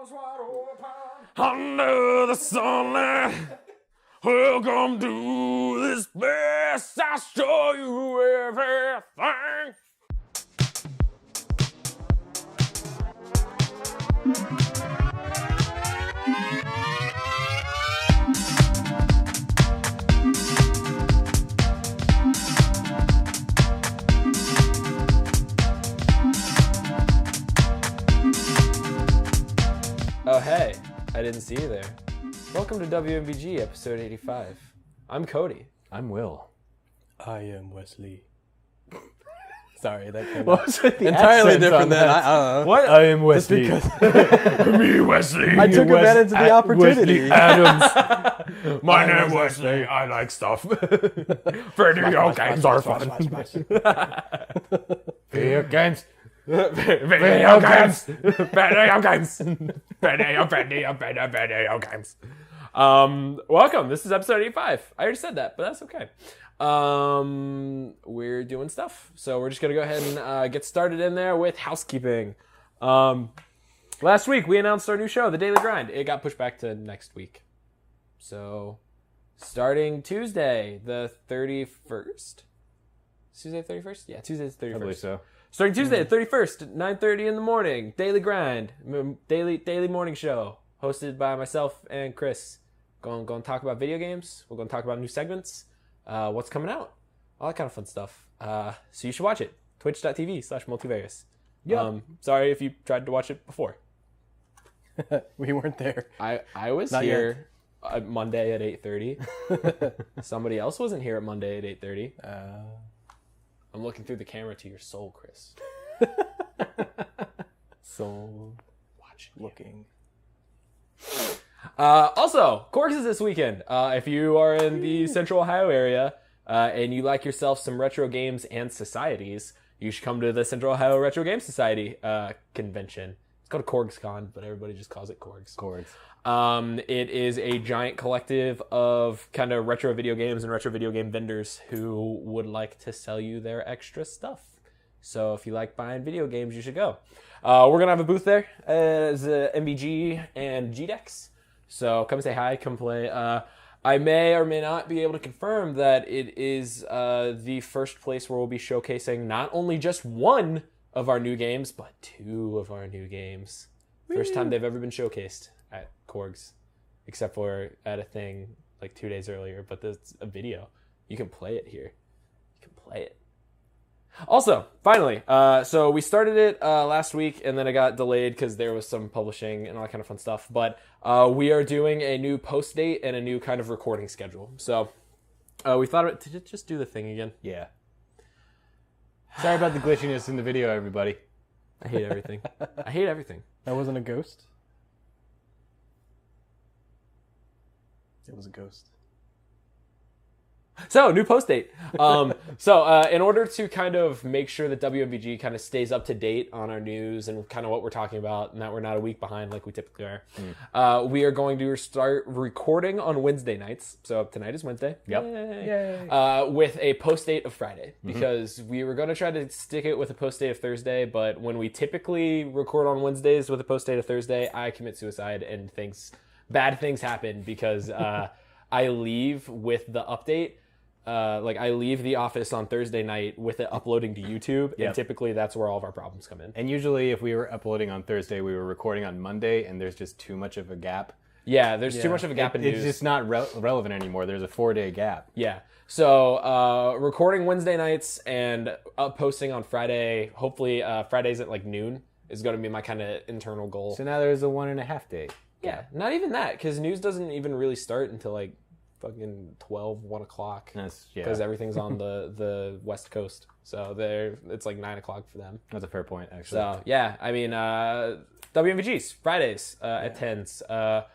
arms wide open. Under the sunlight, welcome to this place. I'll show you everything. Oh hey, I didn't see you there. Welcome to WMVG episode 85. I'm Cody. I'm Will. I am Wesley. Sorry, that came What out was with the entirely accent different on than that? I don't know. What? I am Wesley. Me, Wesley. I took advantage of the opportunity. Wesley Adams. My name Wesley. I like stuff. Video games are fun. Video games. Video games. Video games. Video games. Welcome. This is episode 85. I already said that, but that's okay. We're doing stuff. So we're just going to go ahead and get started in there with housekeeping. Last week, we announced our new show, The Daily Grind. It got pushed back to next week. So, starting Tuesday, the 31st? Tuesday the 31st? Yeah, Tuesday the 31st. I believe so. Starting Tuesday the 31st at 9:30 in the morning. Daily Grind. Daily morning show. Hosted by myself and Chris. Going to talk about video games. We're going to talk about new segments. What's coming out. All that kind of fun stuff. So you should watch it. Twitch.tv/Multivarious. Yep. Sorry if you tried to watch it before. We weren't there. I was Not here Monday at 8:30. Somebody else wasn't here at Monday at 8:30. I'm looking through the camera to your soul, Chris. Soul Watching looking. Also, Corks is this weekend. If you are in the Central Ohio area and you like yourself some retro games and societies, you should come to the Central Ohio Retro Game Society convention. It's called CorgsCon, but everybody just calls it Corgs. It is a giant collective of kind of retro video games and retro video game vendors who would like to sell you their extra stuff. So if you like buying video games, you should go. We're going to have a booth there as MVG and GDEX. So come say hi, come play. I may or may not be able to confirm that it is the first place where we'll be showcasing not only just one of our new games, but two of our new games. First time they've ever been showcased at Corgs, except for at a thing like 2 days earlier, but there's a video. You can play it here. You can play it. Also, finally, so we started it last week, and then it got delayed because there was some publishing and all that kind of fun stuff. But we are doing a new post date and a new kind of recording schedule. So we thought of it to just do the thing again. Yeah. Sorry about the glitchiness in the video, everybody. I hate everything. I hate everything. That wasn't a ghost? It was a ghost. So, new post date. In order to kind of make sure that WMVG kind of stays up to date on our news and kind of what we're talking about, and that we're not a week behind like we typically are, we are going to start recording on Wednesday nights. So tonight is Wednesday. Yep. Yay. With a post date of Friday, because we were going to try to stick it with a post date of Thursday, but when we typically record on Wednesdays with a post date of Thursday, I commit suicide and bad things happen because I leave with the update. I leave the office on Thursday night with it uploading to YouTube, and typically that's where all of our problems come in. And usually if we were uploading on Thursday, we were recording on Monday, and there's just too much of a gap. Yeah, there's too much of a gap in news. It's just not relevant anymore. There's a 4-day gap. Yeah. So recording Wednesday nights and posting on Friday, hopefully Fridays at like noon, is going to be my kind of internal goal. So now there's a 1.5 day. Yeah, not even that, because news doesn't even really start until like fucking 1 o'clock, because everything's on the West Coast, so it's like 9 o'clock for them. That's a fair point, actually. So yeah, I mean, WMVGs Fridays at 10s.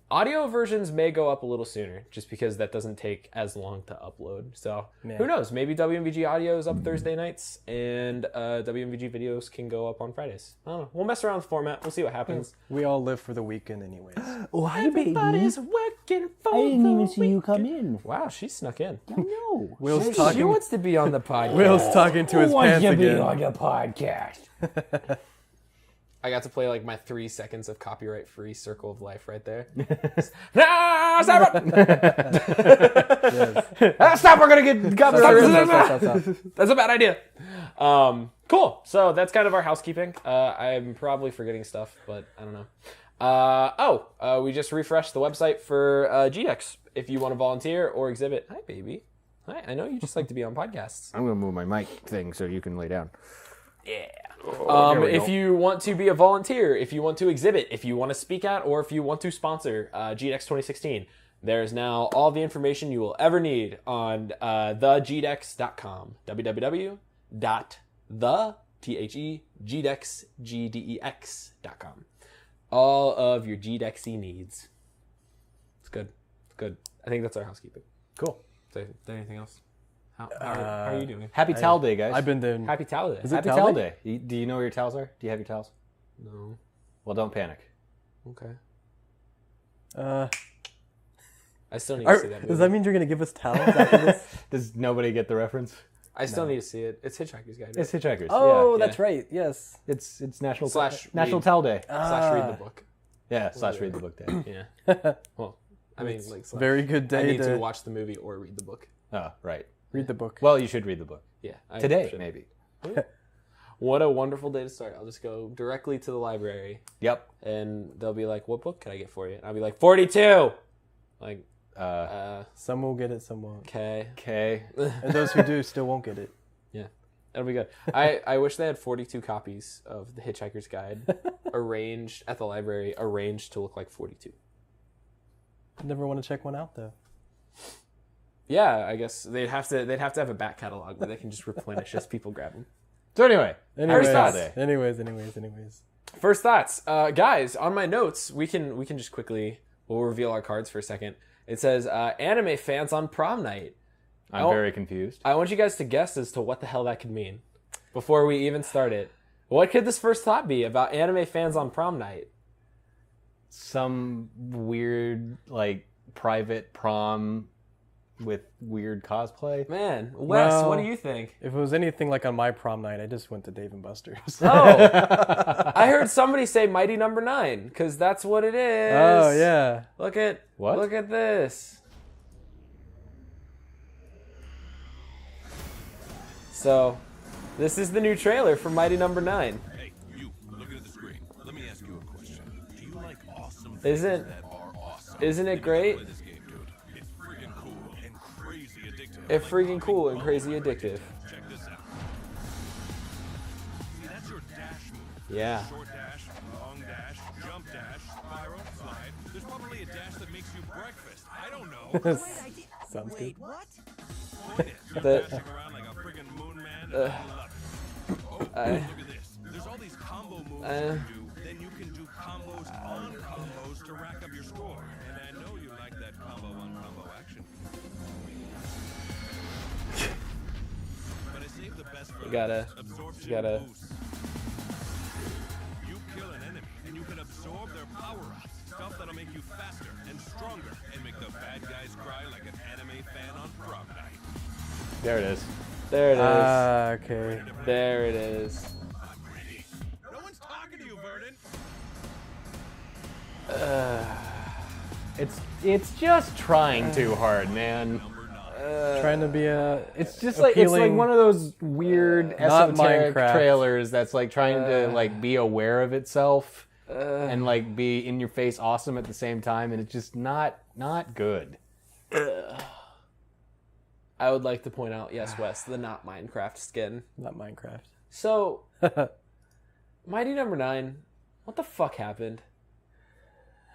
Audio versions may go up a little sooner, just because that doesn't take as long to upload. So who knows? Maybe WMVG audio is up Thursday nights, and WMVG videos can go up on Fridays. I don't know. We'll mess around with the format. We'll see what happens. We all live for the weekend anyways. Oh, hi, baby. Everybody's working for I didn't even see you weekend. come in. Wow, she snuck in. I know. Will's She talking. wants to be on the podcast. Will's talking to his Who wants pants to be again. on the podcast? I got to play like my 3 seconds of copyright-free Circle of Life right there. No, stop it! Stop! We're gonna get copyright. Stop. That's a bad idea. Cool. So that's kind of our housekeeping. I'm probably forgetting stuff, but I don't know. We just refreshed the website for GDEX. If you want to volunteer or exhibit. Hi, baby. Hi. I know you just like to be on podcasts. I'm gonna move my mic thing so you can lay down. Yeah. If you want to be a volunteer, if you want to exhibit, if you want to speak at, or if you want to sponsor GDEX 2016, there's now all the information you will ever need on thegdex.com. www.thegdex.com. All of your GDEXy needs. It's good. It's good. I think that's our housekeeping. Cool. Is there anything else? How are you doing? Happy Towel Day, guys. I've been doing. Happy Towel Day. Is it Happy Towel Towel Day? Day. Do you know where your towels are? Do you have your towels? No. Well, don't panic. Okay. Uh, I still need to see that movie. does that mean you're gonna give us towels after this? Does nobody get the reference? I still need to see it. It's Hitchhiker's Guide. Right? It's Hitchhikers. Oh, yeah. that's right. Yes. It's National Slash National read. Towel Day. Slash read the book. Yeah, slash read the book day. Yeah. Well, I mean, like, slash. Very good I day need to to watch the movie or read the book. Oh, right. read the book. Well, you should read the book. Yeah. I Today, should. maybe. What a wonderful day to start. I'll just go directly to the library, Yep. and they'll be like, "What book can I get for you?" And I'll be like, 42! Like, Some will get it, some won't. okay. Okay. And those who do still won't get it. Yeah. It'll be good. I wish they had 42 copies of The Hitchhiker's Guide arranged at the library, arranged to look like 42. I never want to check one out though. Yeah, I guess they'd have to have a back catalog where they can just replenish as people grab them. So anyway, Anyways, thoughts. anyways. First thoughts, guys. On my notes, we can just quickly we'll reveal our cards for a second. It says anime fans on prom night. I'm very confused. I want you guys to guess as to what the hell that could mean before we even start it. What could this first thought be about anime fans on prom night? Some weird, like, private prom with weird cosplay. Man, Wes, Well, what do you think? If it was anything like on my prom night, I just went to Dave and Buster's. Oh, I heard somebody say Mighty Number 9 because that's what it is. Oh yeah. Look at What? Look at this. So, this is the new trailer for Mighty Number 9. Hey, you, looking at the screen. Let me ask you a question. Do you like awesome things Isn't that are awesome? isn't it Play great? this game, dude. It's freaking cool and crazy addictive. It's freaking cool and crazy addictive. Check this out. See, that's your dash move. Yeah. Short dash, long dash, jump dash, spiral, slide. There's probably a dash that makes you breakfast. I don't know. Sounds good. Point it. You're The- dashing around like a friggin' moon man. And I love it. Oh, look at this. There's all these combo moves you can do. Then you can do combos on combos to rack up your score. And I know you like that combo on combo action. But I saved the best for gotta- last. Absorption gotta- boost. You kill an enemy, and you can absorb their power-ups. Stuff that'll make you faster and stronger, and make the bad guys cry like an anime fan on prom night. There it is. There it is. Okay. There it is. I'm ready. No one's talking to you, Vernon. It's just trying too hard, man. Number 9. Trying to be a. It's just like it's like appealing- one of those weird Not esoteric Minecraft. trailers that's like trying to like be aware of itself and like be in your face awesome at the same time, and it's just not good. I would like to point out, yes, Wes, the not Minecraft skin. Not Minecraft. So, Mighty Number 9, what the fuck happened?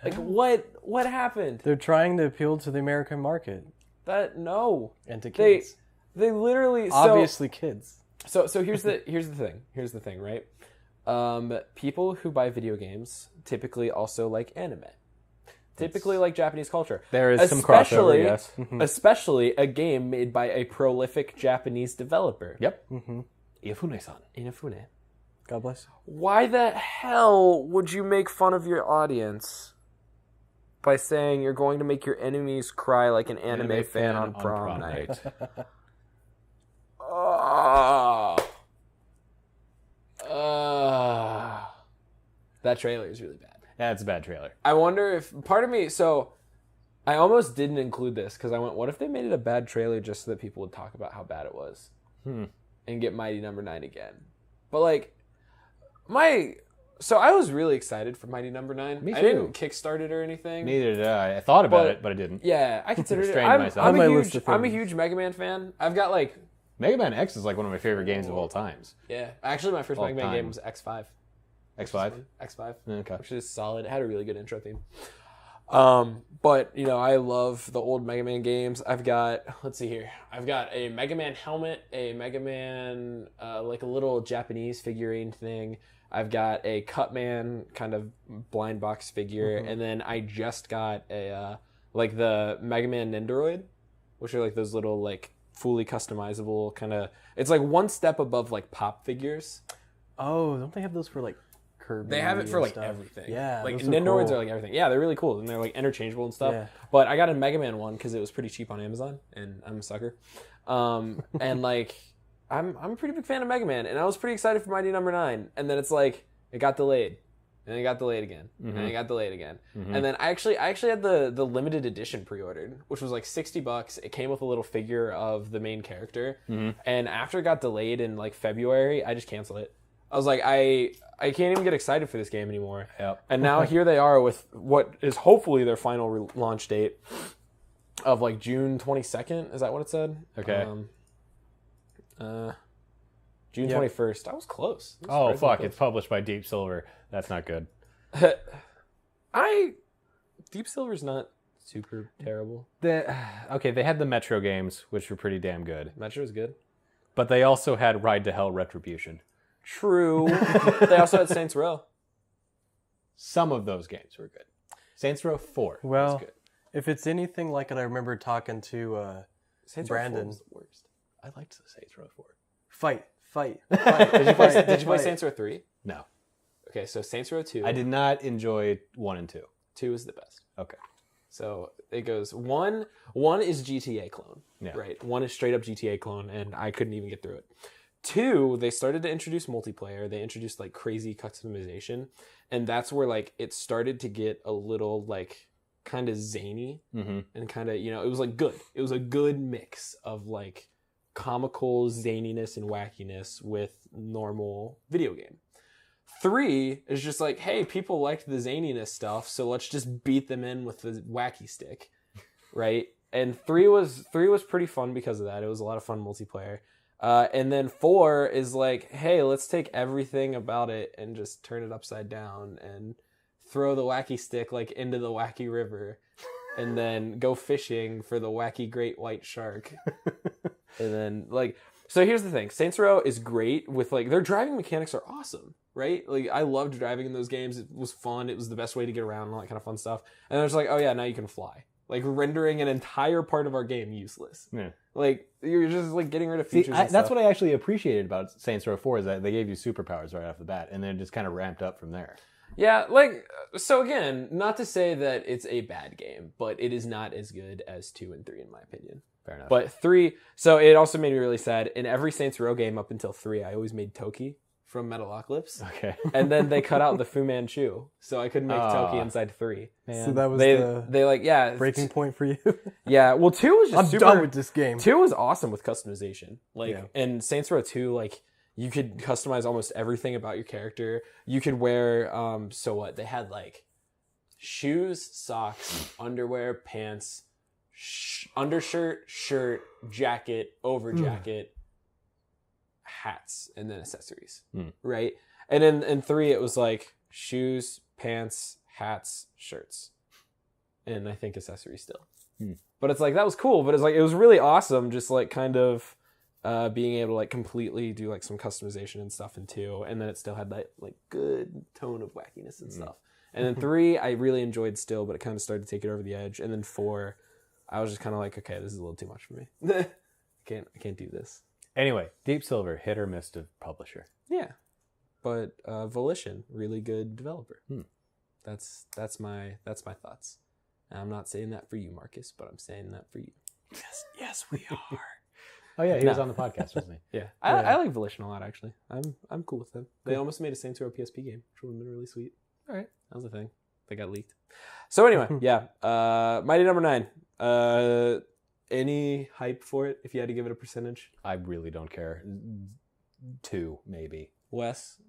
Like, what happened? They're trying to appeal to the American market No. and to They kids. literally Obviously, kids. So here's the thing, right? People who buy video games typically also like anime. Typically like Japanese culture. There is some crossover, Especially- yes. Especially a game made by a prolific Japanese developer. Yep. Iofune-san. Inafune. God bless. Why the hell would you make fun of your audience by saying you're going to make your enemies cry like an anime fan on prom night? That trailer is really bad. That's a bad trailer. I wonder if part of me. So I almost didn't include this because I went, what if they made it a bad trailer just so that people would talk about how bad it was and get Mighty Number 9 again? But like so I was really excited for Mighty Number 9. Me I too. didn't kickstart it or anything. Neither did I. I thought about it, but I didn't. Yeah, I considered it. Restrained myself. I'm On my a list huge, of I'm a things. huge Mega Man fan. I've got like, Mega Man X is like one of my favorite games of all times. yeah. Actually, my first All Mega Man time. game was X5. X5? X5. Okay. Which is solid. It had a really good intro theme. But you know, I love the old Mega Man games. I've got, let's see here. I've got a Mega Man helmet, a Mega Man like a little Japanese figurine thing. I've got a Cutman kind of blind box figure, and then I just got a like the Mega Man Nendoroid, which are like those little like fully customizable kind of. It's like one step above like pop figures. Oh, don't they have those for like Kirby? They have it for and like stuff? everything. Yeah, like those are Nendoroids cool. are like everything. Yeah, they're really cool and they're like interchangeable and stuff. Yeah. But I got a Mega Man one because it was pretty cheap on Amazon, and I'm a sucker. And like I'm a pretty big fan of Mega Man, and I was pretty excited for Mighty Number 9, and then it's like it got delayed, and it got delayed again, and it got delayed again, and then I actually had the limited edition pre-ordered, which was like $60. It came with a little figure of the main character, and after it got delayed in like February, I just canceled it. I was like, I can't even get excited for this game anymore. Yep. And now here they are with what is hopefully their final launch date of like June 22nd. Is that what it said? Okay. June 21st. I was close. I was Oh, surprisingly fuck. close. It's published by Deep Silver. That's not good. Deep Silver's not super terrible. Okay, they had the Metro games, which were pretty damn good. Metro's good. But they also had Ride to Hell Retribution. True. They also had Saints Row. Some of those games were good. Saints Row 4 Well, was good. if it's anything like it, I remember talking to Saints Row 4 Brandon. was the worst. I liked the Saints Row 4. Fight. Did you play Saints Row 3? No. Okay, so Saints Row 2. I did not enjoy 1 and 2. 2 is the best. Okay. So it goes one is GTA clone, Yeah. right? 1 is straight up GTA clone, and I couldn't even get through it. 2, they started to introduce multiplayer. They introduced like crazy customization, and that's where like it started to get a little like kind of zany and kind of, you know, it was like good. It was a good mix of like comical zaniness and wackiness with normal video game. 3 is just like, hey, people liked the zaniness stuff, so let's just beat them in with the wacky stick, right? And 3 was pretty fun because of that. It was a lot of fun multiplayer. And then 4 is like, hey, let's take everything about it and just turn it upside down and throw the wacky stick like into the wacky river, and then go fishing for the wacky great white shark. And then like, so here's the thing: Saints Row is great with like their driving mechanics are awesome, right? Like I loved driving in those games. It was fun. It was the best way to get around and all that kind of fun stuff. And there's like, oh yeah, now you can fly. Like rendering an entire part of our game useless. Yeah. Like you're just like getting rid of See, features. that's what I actually appreciated about Saints Row 4 is that they gave you superpowers right off the bat, and then just kind of ramped up from there. Yeah, like so again, not to say that it's a bad game, but it is not as good as 2 and 3 in my opinion. Fair enough. But 3, so it also made me really sad. In every Saints Row game up until 3, I always made Toki from Metalocalypse. Okay. And then they cut out the Fu Manchu, so I couldn't make Toki inside 3. So that was They the like, yeah, breaking point for you. yeah. Well, 2 was just I'm super. done with this game. 2 was awesome with customization. Like, Yeah. in Saints Row 2, like you could customize almost everything about your character. You could wear, so what? They had like shoes, socks, underwear, pants, undershirt, shirt, jacket, over jacket, hats, and then accessories, right? And in 3, it was like shoes, pants, hats, shirts, and I think accessories still. But it's like that was cool. But it's like it was really awesome, just like kind of being able to like completely do like some customization and stuff in 2, and then it still had that like good tone of wackiness and stuff. And then 3, I really enjoyed still, but it kind of started to take it over the edge. And then 4, I was just kind of like, okay, this is a little too much for me. I can't do this. Anyway, Deep Silver, hit or miss of publisher. Yeah, but Volition, really good developer. That's my thoughts. And I'm not saying that for you, Marcus, but I'm saying that for you. Yes, we are. Oh yeah, he was on the podcast, wasn't he? Yeah, I like Volition a lot actually. I'm cool with them. They almost made a Saints Row PSP game, which would have been really sweet. All right, that was a thing. They got leaked. So anyway, yeah. Mighty Number 9. Any hype for it? If you had to give it a percentage, I really don't care. 2, maybe. Wes.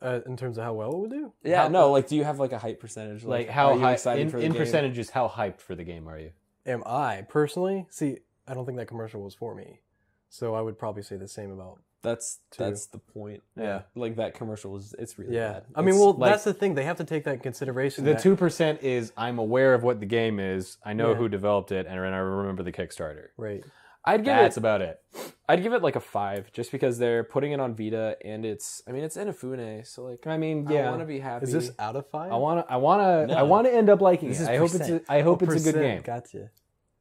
In terms of how well it would do? Yeah, no. Like, do you have like a hype percentage? Like how are you high excited for the in game? percentages? How hyped for the game are you? Am I personally? See, I don't think that commercial was for me, so I would probably say the same about. That's the point. Yeah. Like that commercial it's really Yeah, bad. I mean, It's well, like- that's the thing. They have to take that in consideration. The that- 2% is I'm aware of what the game is. I know Yeah. who developed it, and I remember the Kickstarter. right. I'd give That's it. about it. I'd give it like a 5, just because they're putting it on Vita, and it's Inafune, so like I mean, I yeah. want to be happy. Is this out of 5? I want to end up liking This it. is I hope it's percent. a good Percent. game. Gotcha.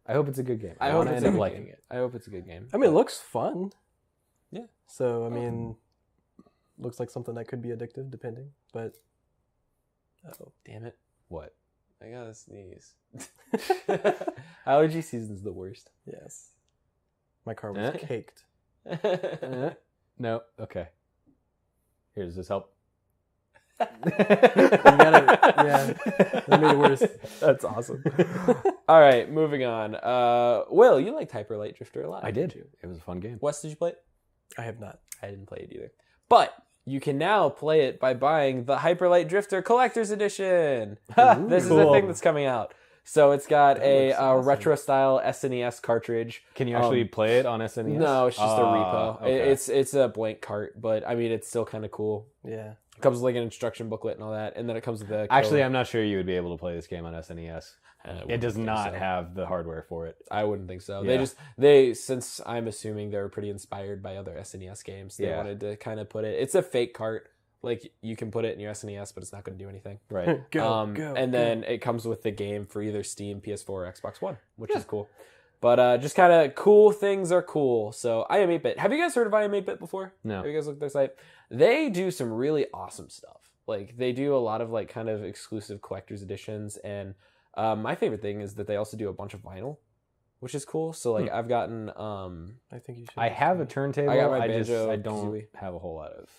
I hope it's a good game. I hope wanna it's end a up good liking game. it. I hope it's a good game. I mean, it looks fun. Yeah. So I mean, looks like something that could be addictive, depending. But oh, Damn it! What? I gotta sneeze. Allergy season's the worst. yes, my car was caked. No. Okay. Here, does this help? Yeah, that made it worse. That's awesome. All right, moving on. Will, you liked Hyper Light Drifter a lot. I didn't did. you? It was a fun game. Wes, did you play it? I have not. I didn't play it either. But you can now play it by buying the Hyper Light Drifter Collector's Edition. This is the Cool. thing that's coming out. So it's got a looks awesome. retro style SNES cartridge. Can you actually play it on SNES? No, it's just a repo. Okay. It's a blank cart, but I mean it's still kind of cool. Yeah. It comes with like an instruction booklet and all that, and then it comes with the Actually, I'm not sure you would be able to play this game on SNES. It does not so. have the hardware for it. I wouldn't think so. Yeah. They since I'm assuming they were pretty inspired by other SNES games, they Yeah. wanted to kind of put it. It's a fake cart. Like you can put it in your SNES, but it's not going to do anything. Right. Go. And then it comes with the game for either Steam, PS4, or Xbox One, which is cool. But just kind of cool things are cool. So I Am 8-Bit. Have you guys heard of I Am 8-Bit before? No. Have you guys looked at their site? They do some really awesome stuff. Like they do a lot of like kind of exclusive collector's editions, and my favorite thing is that they also do a bunch of vinyl, which is cool. So like I've gotten I think you should. I have a turntable. I got my I Banjo don't Kazooie. have a whole lot of.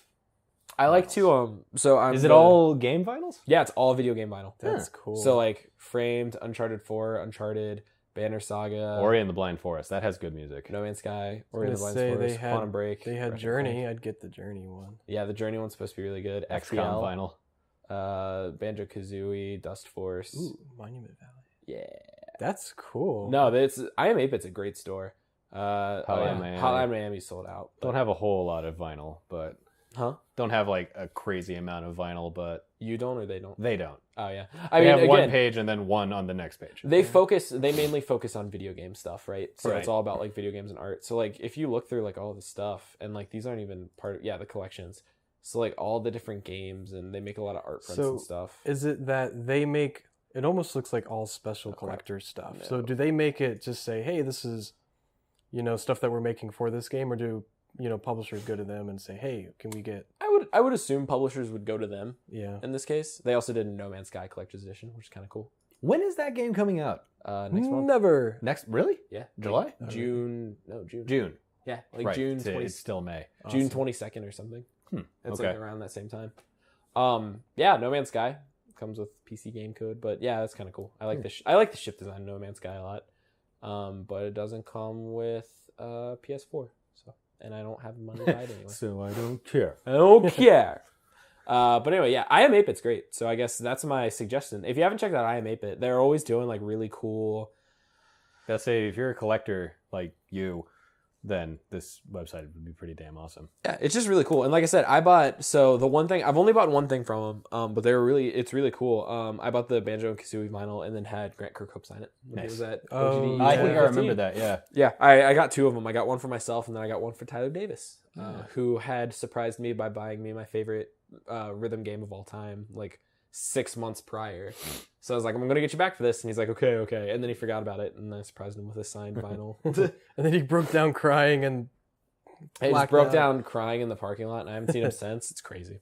I like to so I'm Is it all game vinyls? Yeah, it's all video game vinyl. That's cool. So like Framed, Uncharted 4, Uncharted, Banner Saga, Ori and the Blind Forest. That has good music. No Man's Sky, I Ori and was the Blind gonna say Forest, they had Quantum Break. they had Ratchet and Journey. Clank. I'd get the Journey one. Yeah, the Journey one's supposed to be really good. XCOM FTL, vinyl. Banjo Kazooie, Dust Force. Ooh, Monument Valley. Yeah. That's cool. No, it's I Am 8-Bit's a great store. Hotline Miami. Hotline Miami sold out. Don't have a whole lot of vinyl, but Huh? don't have like a crazy amount of vinyl, but You don't or they don't? they don't. Oh yeah. They have one page and then one on the next page. They mainly focus on video game stuff, right? So Right. it's all about like video games and art. So like if you look through like all the stuff and like these aren't even part of the collections. So like all the different games and they make a lot of art prints and stuff. Is it that they make it almost looks like all special collector stuff? So do they make it just say, hey, this is, stuff that we're making for this game, or do publishers go to them and say, hey, can we get? I would assume publishers would go to them Yeah. in this case. They also did a No Man's Sky Collector's Edition, which is kind of cool. When is that game coming out? Next month. Never. Really? Yeah. July? June. June. Yeah, like Right. June It's 20, still May. June 22nd or something. It's Okay. like around that same time. No Man's Sky comes with PC game code, but yeah, that's kind of cool. I like I like the ship design of No Man's Sky a lot. But it doesn't come with PS4, so and I don't have money to buy it anyway. So I don't care. I don't care. But anyway, yeah, I Am 8-Bit's great. So I guess that's my suggestion. If you haven't checked out I Am 8-Bit, they're always doing like really cool. Let's say if you're a collector like you, then this website would be pretty damn awesome. Yeah, it's just really cool. And like I said, I've only bought one thing from them, but it's really cool. I bought the Banjo and Kazooie vinyl and then had Grant Kirkhope sign it. When he was at OGD. I think I 2015. remember that, yeah. Yeah, I got two of them. I got one for myself and then I got one for Tyler Davis, who had surprised me by buying me my favorite rhythm game of all time, like 6 months prior. So I was like, I'm going to get you back for this. And he's like, okay. And then he forgot about it. And I surprised him with a signed vinyl. And then he broke down crying and. He just blacked broke out. down crying in the parking lot. And I haven't seen him since. It's crazy.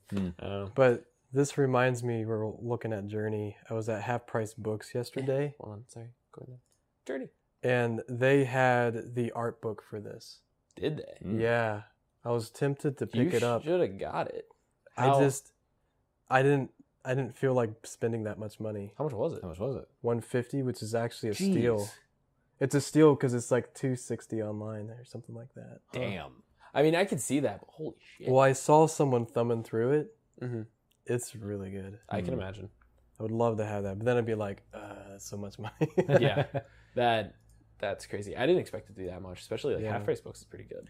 But this reminds me, we're looking at Journey. I was at Half Price Books yesterday, Hold on. Sorry. Go ahead. Journey. and they had the art book for this. Did they? Yeah. I was tempted to pick it up. You should have got it. I didn't I didn't feel like spending that much money. How much was it? How much was it? $150, which is actually a Jeez. steal. It's a steal because it's like $260 online or something like that. Damn. I mean, I could see that, but holy shit. Well, I saw someone thumbing through it. Mm-hmm. It's really good. I can imagine. I would love to have that, but then I'd be like, that's so much money. Yeah, that's crazy. I didn't expect it to do that much, especially like half price books is pretty good.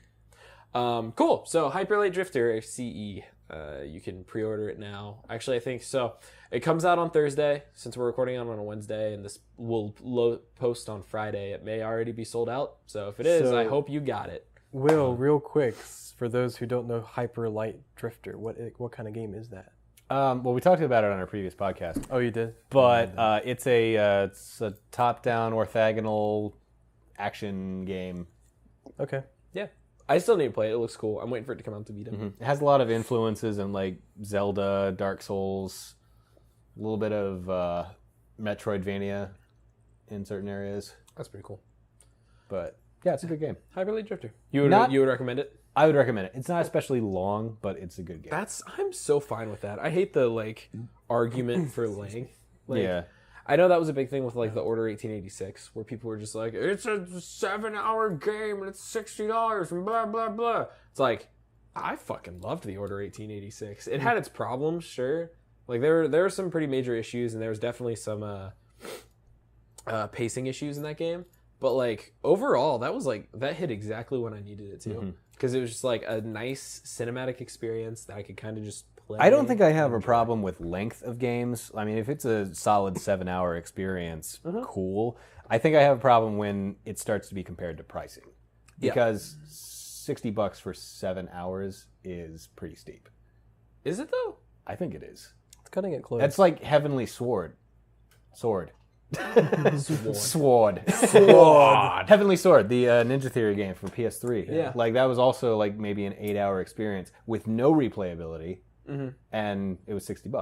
Cool. So Hyper Light Drifter CE, you can pre-order it now. Actually, I think so. It comes out on Thursday since we're recording on a Wednesday, and this will post on Friday. It may already be sold out. So if it is, I hope you got it. Will, real quick, for those who don't know Hyper Light Drifter, what kind of game is that? Well, we talked about it on our previous podcast. Oh, you did? But it's a top-down orthogonal action game. Okay. Yeah. I still need to play it. It looks cool. I'm waiting for it to come out to beat it. It has a lot of influences in like Zelda, Dark Souls, a little bit of Metroidvania in certain areas. That's pretty cool. But yeah, it's a good game. Hyper Light Drifter. You would recommend it? I would recommend it. It's not especially long, but it's a good game. I'm so fine with that. I hate the like argument for length. Like, yeah. I know that was a big thing with like the Order 1886, where people were just like, it's a 7-hour game and it's $60 and blah blah blah. It's like, I fucking loved the Order 1886. It had its problems, sure. Like there were some pretty major issues, and there was definitely some pacing issues in that game. But like overall, that hit exactly when I needed it to, because it was just like a nice cinematic experience that I could kind of just play. I don't think I have a problem with length of games. I mean, if it's a solid 7-hour experience, cool. I think I have a problem when it starts to be compared to pricing, because $60 for 7 hours is pretty steep. Is it though? I think it is. It's cutting it close. That's like Heavenly Sword. Sword. Heavenly Sword, the Ninja Theory game from PS3. Yeah. Like that was also like maybe an 8-hour experience with no replayability, and it was $60.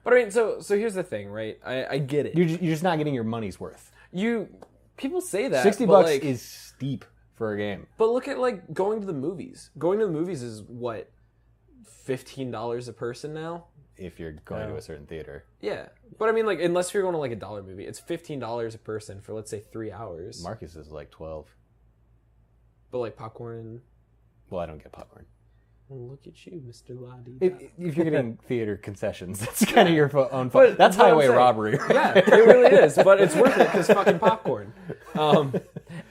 But I mean, so here's the thing, right? I get it. You're just not getting your money's worth. People say that $60 but, like, is steep for a game. But look at like going to the movies. Going to the movies is what, $15 a person now? If you're going to a certain theater. Yeah. But I mean, like, unless you're going to like a dollar movie, it's $15 a person for, let's say, 3 hours. Marcus is like 12. But like popcorn. Well, I don't get popcorn. Well, look at you, Mr. Lottie. If you're getting theater concessions, that's kind of your own fault. That's what I'm highway saying. robbery. Right? Yeah, it really is. But it's worth it because fucking popcorn.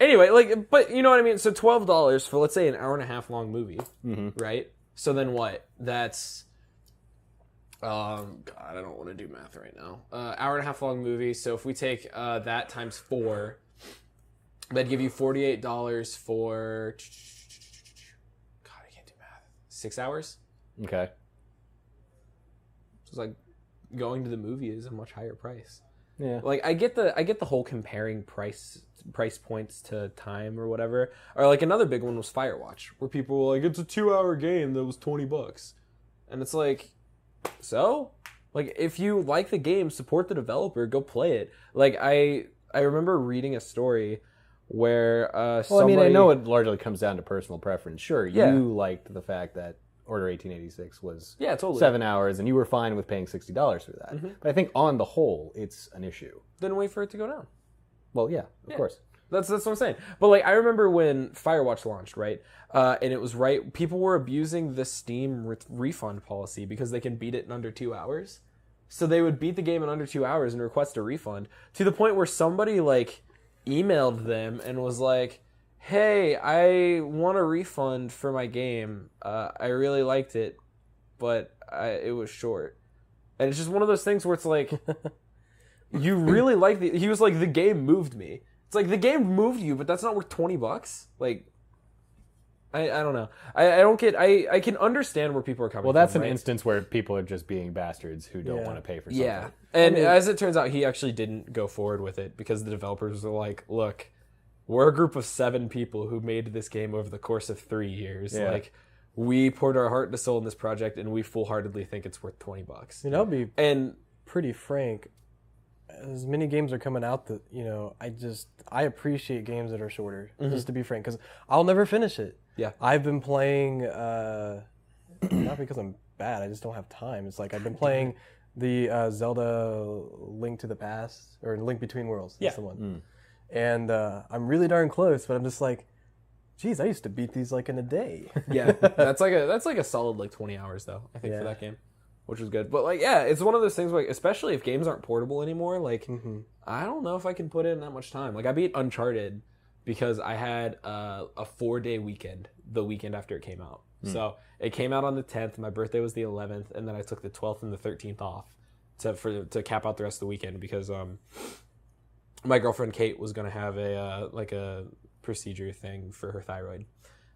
Anyway, like, but you know what I mean? So $12 for, let's say, an hour and a half long movie, right? So then what? That's... God, I don't want to do math right now. Hour and a half long movie. So if we take that times 4, that'd give you $48 for... God, I can't do math. 6 hours? Okay. So it's like going to the movie is a much higher price. Yeah. Like I get the whole comparing price points to time or whatever. Or like another big one was Firewatch, where people were like, it's a 2-hour game that was $20. And it's like, so? Like, if you like the game, support the developer, go play it. Like, I remember reading a story where somebody... I mean, I know it largely comes down to personal preference. Sure, you liked the fact that Order 1886 was 7 hours, and you were fine with paying $60 for that. But I think on the whole, it's an issue. Then wait for it to go down. Well, yeah, of course. That's what I'm saying. But like, I remember when Firewatch launched, right? And it was people were abusing the Steam refund policy because they can beat it in under 2 hours. So they would beat the game in under 2 hours and request a refund, to the point where somebody like emailed them and was like, hey, I want a refund for my game. I really liked it, but it was short. And it's just one of those things where it's like, you really like he was like, the game moved me. It's like, the game moved you, but that's not worth $20. Like, I don't know. I don't get... I can understand where people are coming from. Well, that's an right? instance where people are just being bastards who don't want to pay for something. Yeah. And as it turns out, he actually didn't go forward with it because the developers were like, look, we're a group of 7 people who made this game over the course of 3 years. Yeah. Like, we poured our heart and soul in this project, and we full-heartedly think it's worth $20. You know, I'll be pretty frank. As many games are coming out that, you know, I appreciate games that are shorter, just to be frank, because I'll never finish it. Yeah. I've been playing, not because I'm bad, I just don't have time. It's like I've been playing The Zelda Link to the Past, or Link Between Worlds. That's the one. And I'm really darn close, but I'm just like, geez, I used to beat these like in a day. Yeah, that's like a solid like 20 hours though, I think, for that game, which was good. But like, yeah, it's one of those things like, especially if games aren't portable anymore, like I don't know if I can put in that much time. Like I beat Uncharted because I had a 4-day weekend the weekend after it came out. So it came out on the 10th. My birthday was the 11th, and then I took the 12th and the 13th off to cap out the rest of the weekend because my girlfriend Kate was gonna have a procedure thing for her thyroid,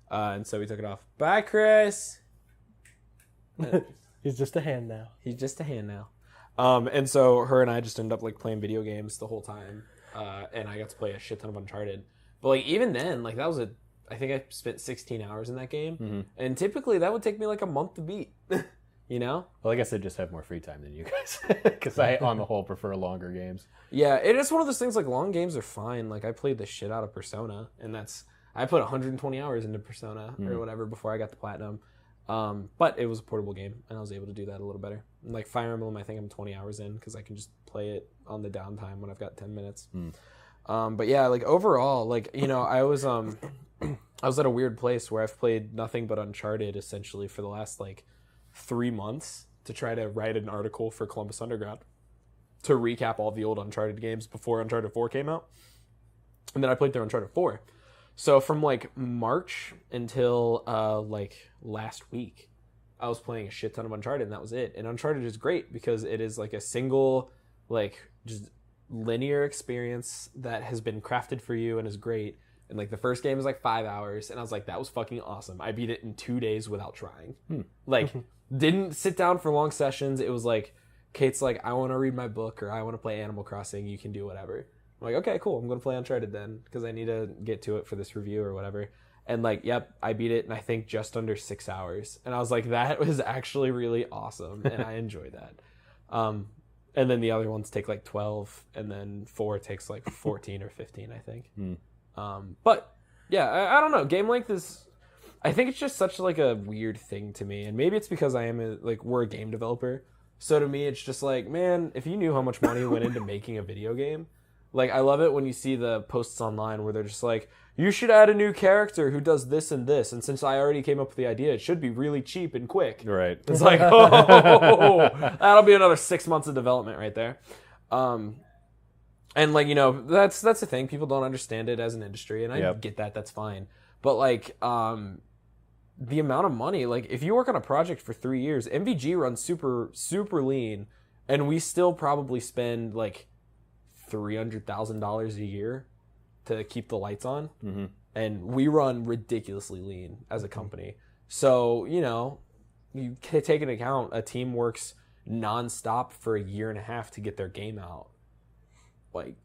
and so we took it off. Bye, Chris. He's just a hand now. He's just a hand now. And so her and I just ended up like playing video games the whole time, and I got to play a shit ton of Uncharted. But like even then, like I think I spent 16 hours in that game, and typically that would take me like a month to beat. You know? Well, I guess I just have more free time than you guys, because I, on the whole, prefer longer games. Yeah, it is one of those things. Like long games are fine. Like I played the shit out of Persona, and I put 120 hours into Persona or whatever before I got the platinum. But it was a portable game, and I was able to do that a little better. And like Fire Emblem, I think I'm 20 hours in because I can just play it on the downtime when I've got 10 minutes. But yeah, like overall, like I was at a weird place where I've played nothing but Uncharted essentially for the last like 3 months to try to write an article for Columbus Underground to recap all the old Uncharted games before Uncharted 4 came out. And then I played through Uncharted 4. So from like March until like last week, I was playing a shit ton of Uncharted, and that was it. And Uncharted is great because it is like a single, like just linear experience that has been crafted for you and is great. And like the first game is like 5 hours, and I was like, that was fucking awesome. I beat it in 2 days without trying. Like didn't sit down for long sessions. It was like, Kate's like, I want to read my book, or I want to play Animal Crossing. You can do whatever. I'm like, okay, cool. I'm going to play Uncharted then because I need to get to it for this review or whatever. And like, yep, I beat it in I think just under 6 hours. And I was like, that was actually really awesome, and I enjoyed that. And then the other ones take like 12, and then 4 takes like 14 or 15, I think. But yeah, I don't know. Game length is, I think it's just such like a weird thing to me, and maybe it's because we're a game developer. So to me, it's just like, man, if you knew how much money went into making a video game, like I love it when you see the posts online where they're just like, you should add a new character who does this and this, and since I already came up with the idea, it should be really cheap and quick. Right. It's like, oh, that'll be another 6 months of development right there. And like, that's the thing. People don't understand it as an industry, and I get that. That's fine. But like, the amount of money, like if you work on a project for 3 years, MVG runs super, super lean, and we still probably spend like $300,000 a year to keep the lights on. And we run ridiculously lean as a company. So, you take into account a team works nonstop for a year and a half to get their game out. Like,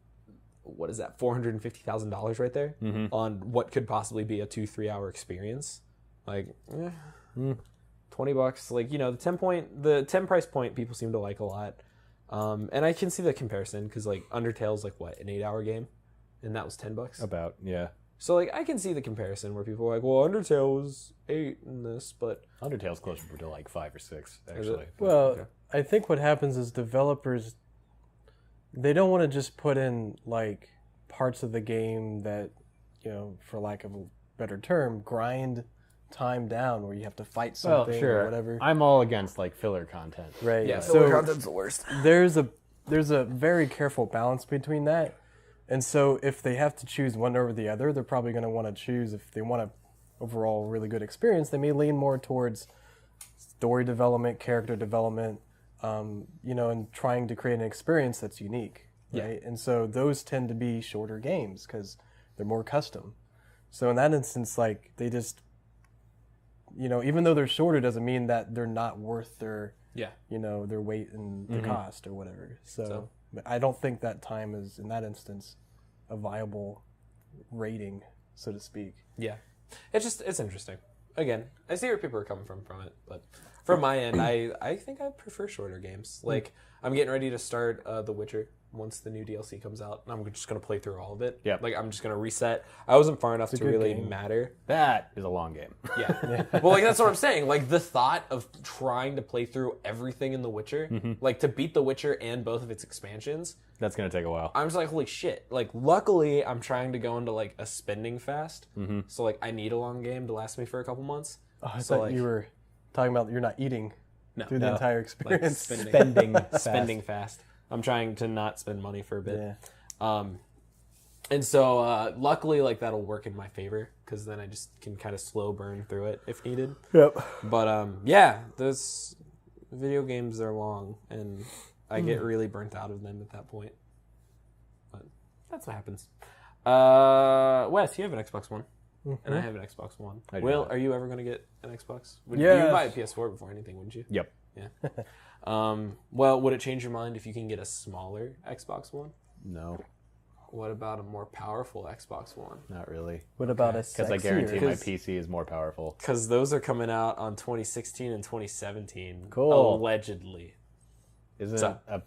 what is that? $450,000 right there on what could possibly be a 2-3 hour experience. Like, $20. Like, the 10 price point people seem to like a lot. And I can see the comparison because like Undertale's like what, an 8-hour game, and that was $10. About, yeah. So like I can see the comparison where people are like, well, Undertale was 8 in this, but Undertale's closer to like 5 or 6 actually. Well, Okay. I think what happens is developers, they don't want to just put in like parts of the game that, for lack of a better term, grind time down where you have to fight something or whatever. I'm all against like filler content. Right. yeah, So filler content's the worst. there's a very careful balance between that. And so if they have to choose one over the other, they're probably going to want to choose, if they want a overall really good experience, they may lean more towards story development, character development, and trying to create an experience that's unique, right? And so those tend to be shorter games because they're more custom. So in that instance, like they just, even though they're shorter doesn't mean that they're not worth their, their weight in the cost or whatever. So I don't think that time is, in that instance, a viable rating, so to speak. Yeah. It's interesting. Again, I see where people are coming from it, but from my end, I think I prefer shorter games. Like, I'm getting ready to start The Witcher once the new DLC comes out, and I'm just going to play through all of it. Yep. Like, I'm just going to reset. I wasn't far enough to really matter. That is a long game. Yeah. Well, like, that's what I'm saying. Like, the thought of trying to play through everything in The Witcher, like, to beat The Witcher and both of its expansions, That's going to take a while. I'm just like, holy shit. Like, luckily, I'm trying to go into, like, a spending fast. So, like, I need a long game to last me for a couple months. Oh, I So, thought like, you were talking about you're not eating through the entire like, experience. spending fast. I'm trying to not spend money for a bit. Yeah. And so, luckily, like, that'll work in my favor, because then I just can kind of slow burn through it if needed. Yep. But, yeah, those video games are long, and I get really burnt out of them at that point. But that's what happens. Wes, you have an Xbox One, and I have an Xbox One. I do Will, not. are you ever going to get an Xbox? You Yes. would buy a PS4 before anything, wouldn't you? Yep. Yeah. Well, would it change your mind if you can get a smaller Xbox One? No, What about a more powerful Xbox One? not really. What about a Because I sexier? guarantee my 'Cause- PC is more powerful. Because those are coming out on 2016 and 2017. Cool. Allegedly. Isn't So- a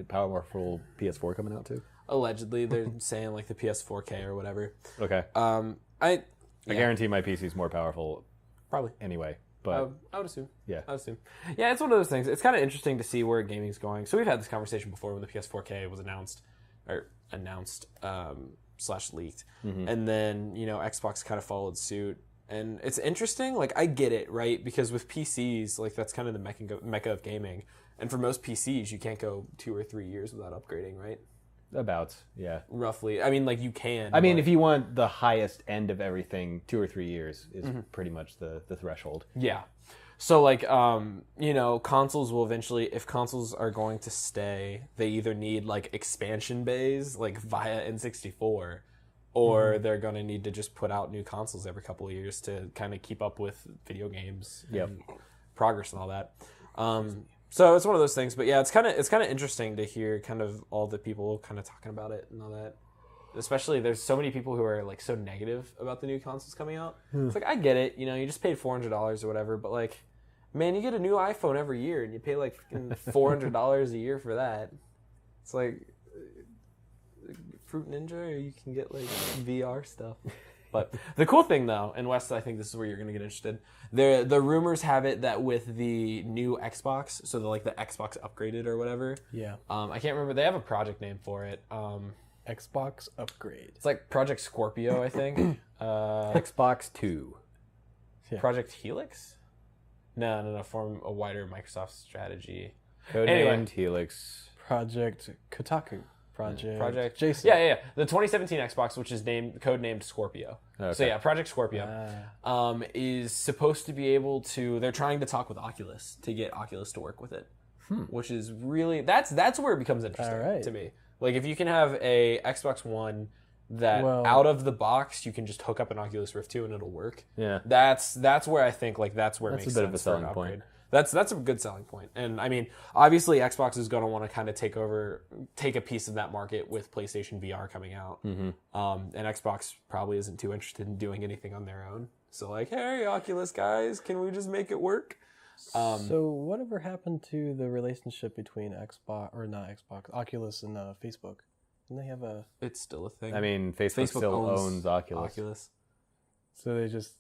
powerful PS4 coming out too? Allegedly, they're saying like the PS4K or whatever. Okay. I I guarantee my PC is more powerful probably. anyway. But I would assume. yeah. I would assume. Yeah, it's one of those things. It's kind of interesting to see where gaming's going. So we've had this conversation before when the PS4K was announced / leaked, and then Xbox kind of followed suit. And it's interesting. Like, I get it, right? Because with PCs, like, that's kind of the mecca of gaming. And for most PCs, you can't go 2 or 3 years without upgrading, right? About, yeah. Roughly. I mean, like, you can. I mean, but- if you want the highest end of everything, 2 or 3 years is pretty much the threshold. Yeah. So, like, consoles will eventually, if consoles are going to stay, they either need, like, expansion bays, like, via N64, or they're going to need to just put out new consoles every couple of years to kind of keep up with video games and progress and all that. So it's one of those things. But, yeah, it's kind of interesting to hear kind of all the people kind of talking about it and all that. Especially, there's so many people who are, like, so negative about the new consoles coming out. It's like, I get it. You just paid $400 or whatever, but, like, man, you get a new iPhone every year, and you pay, like, $400 a year for that. It's like Fruit Ninja, or you can get, like, VR stuff. But the cool thing, though, and Wes, I think this is where you're going to get interested, the rumors have it that with the new Xbox, so the Xbox upgraded or whatever. Yeah. I can't remember. They have a project name for it. Xbox upgrade. It's like Project Scorpio, I think. Xbox 2. Yeah. Project Helix? No. Form a wider Microsoft strategy. Codenamed Anyway. Helix. Project Kotaku. Project Jason. Yeah. The 2017 Xbox, which is codenamed Scorpio. Okay. So yeah, Project Scorpio is supposed to be able to. They're trying to talk with Oculus to get Oculus to work with it, which is really that's where it becomes interesting All right. to me. Like, if you can have a Xbox One that Well- out of the box you can just hook up an Oculus Rift 2 and it'll work. Yeah. That's where I think that's where it That's makes a bit of sense a for an selling point. upgrade. That's a good selling point. And I mean, obviously Xbox is going to want to kind of take a piece of that market with PlayStation VR coming out. And Xbox probably isn't too interested in doing anything on their own. So like, hey, Oculus guys, can we just make it work? So whatever happened to the relationship between Oculus and Facebook? Didn't they have a? It's still a thing. I mean, Facebook still owns Oculus. So they just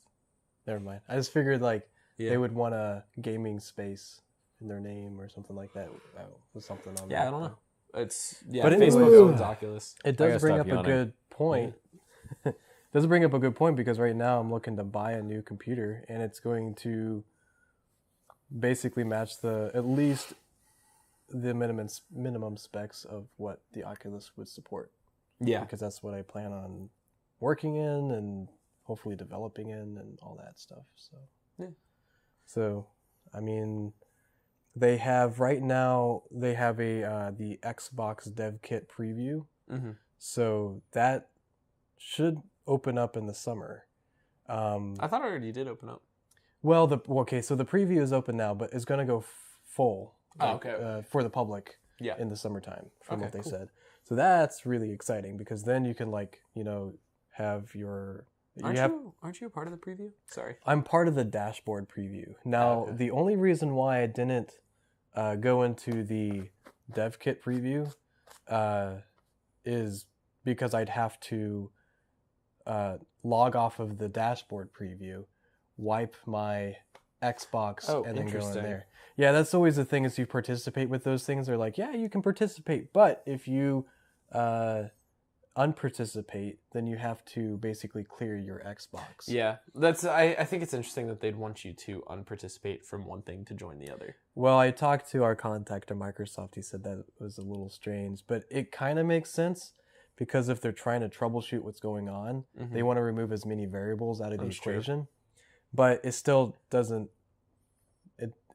never mind. I just figured like they would want a gaming space in their name or something like that. Was something on. Yeah, I don't know. It's But Facebook anyway, owns Oculus. It gotta does bring stop up a yawning. good point. It does bring up a good point because right now I'm looking to buy a new computer and it's going to basically match at least the minimum specs of what the Oculus would support. Yeah. Because that's what I plan on working in and hopefully developing in and all that stuff. So Yeah. So I mean, they have right now the Xbox Dev Kit preview. Mm-hmm. So that should open up in the summer. I thought it already did open up. Well, so the preview is open now, but it's going to go full okay. for the public Yeah. in the summertime, from Okay, what they cool. said. So that's really exciting because then you can have your Aren't you a part of the preview? Sorry. I'm part of the dashboard preview. Now, the only reason why I didn't go into the dev kit preview is because I'd have to log off of the dashboard preview, wipe my Xbox, and then go in there. Yeah, that's always the thing is you participate with those things. They're like, yeah, you can participate, but if you unparticipate, then you have to basically clear your Xbox. Yeah, I think it's interesting that they'd want you to unparticipate from one thing to join the other. Well, I talked to our contact at Microsoft. He said that was a little strange, but it kind of makes sense because if they're trying to troubleshoot what's going on, they want to remove as many variables out of the equation. True. But it still doesn't.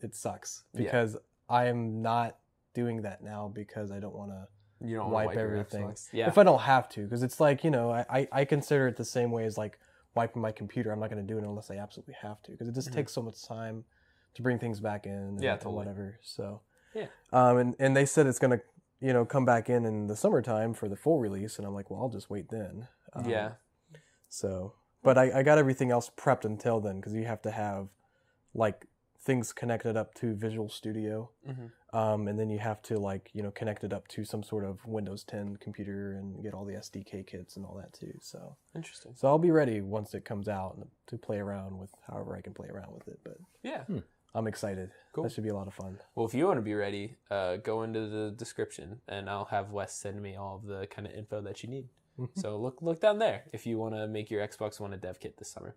It sucks because I am not doing that now because I don't want to. You don't wipe everything. Yeah. If I don't have to, because it's like, I consider it the same way as like wiping my computer. I'm not going to do it unless I absolutely have to, because it just takes so much time to bring things back in and whatever. So, and they said it's going to, come back in the summertime for the full release. And I'm like, well, I'll just wait then. So, but I got everything else prepped until then, because you have to have like things connected up to Visual Studio. And then you have to connect it up to some sort of Windows 10 computer and get all the SDK kits and all that too. So interesting. So I'll be ready once it comes out to play around with however I can play around with it. But I'm excited. Cool. That should be a lot of fun. Well, if you want to be ready, go into the description and I'll have Wes send me all of the kind of info that you need. So look down there if you want to make your Xbox One a dev kit this summer.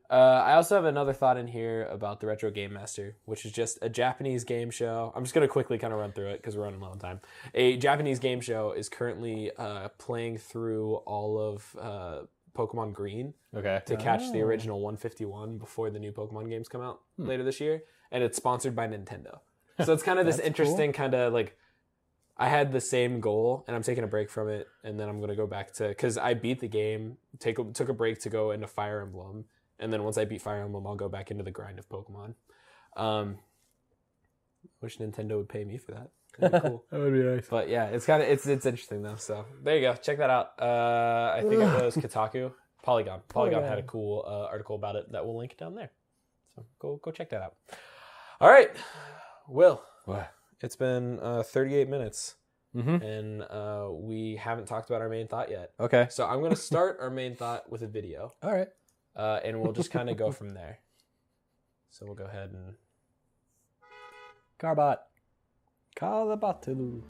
I also have another thought in here about the Retro Game Master, which is just a Japanese game show. I'm just going to quickly kind of run through it because we're running low on time. A Japanese game show is currently playing through all of Pokemon Green to catch the original 151 before the new Pokemon games come out later this year. And it's sponsored by Nintendo. So it's kind of this interesting kind of like, I had the same goal and I'm taking a break from it. And then I'm going to go back to, because I beat the game, took a break to go into Fire Emblem. And then once I beat Fire Emblem, I'll go back into the grind of Pokemon. Wish Nintendo would pay me for that. That'd be cool. That would be nice. But yeah, it's interesting though. So there you go. Check that out. I think it was Kotaku. Polygon. Polygon had a cool article about it that we'll link down there. So go check that out. All right, Will. What? It's been 38 minutes. And we haven't talked about our main thought yet. Okay. So I'm going to start our main thought with a video. All right. And we'll just kind of go from there. So we'll go ahead and... Carbot. Carbotulu.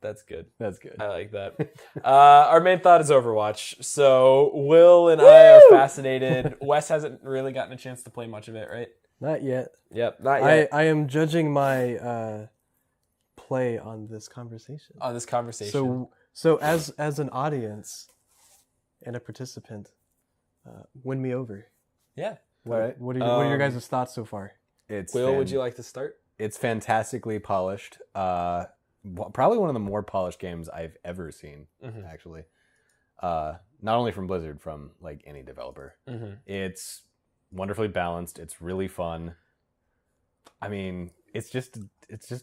That's good. That's good. I like that. Our main thought is Overwatch. So Will and I are fascinated. Wes hasn't really gotten a chance to play much of it, right? Not yet. Yep, not yet. I am judging my play on this conversation. On this conversation. So as an audience and a participant, win me over. Yeah. What are your guys' thoughts so far? Will, would you like to start? It's fantastically polished. Probably one of the more polished games I've ever seen, actually. Not only from Blizzard, from like any developer. It's wonderfully balanced. It's really fun. I mean, it's just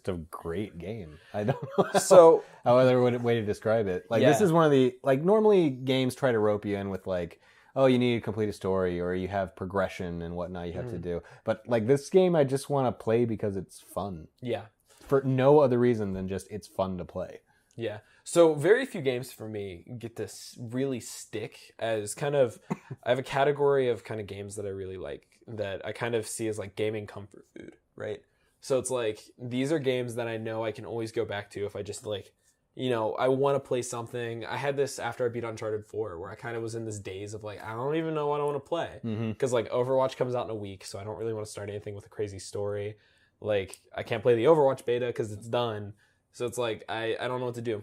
a great game. I don't know how other way to describe it. Like this is one of the normally games try to rope you in with like, oh, you need to complete a story or you have progression and whatnot you have to do. But like this game, I just want to play because it's fun. Yeah. For no other reason than just it's fun to play. Yeah. So very few games for me get this really stick as kind of, I have a category of kind of games that I really like that I kind of see as like gaming comfort food, right? So it's like, these are games that I know I can always go back to if I just like, I want to play something. I had this after I beat Uncharted 4 where I kind of was in this daze of like, I don't even know what I want to play. Because like Overwatch comes out in a week, so I don't really want to start anything with a crazy story. Like, I can't play the Overwatch beta because it's done. So it's like, I don't know what to do.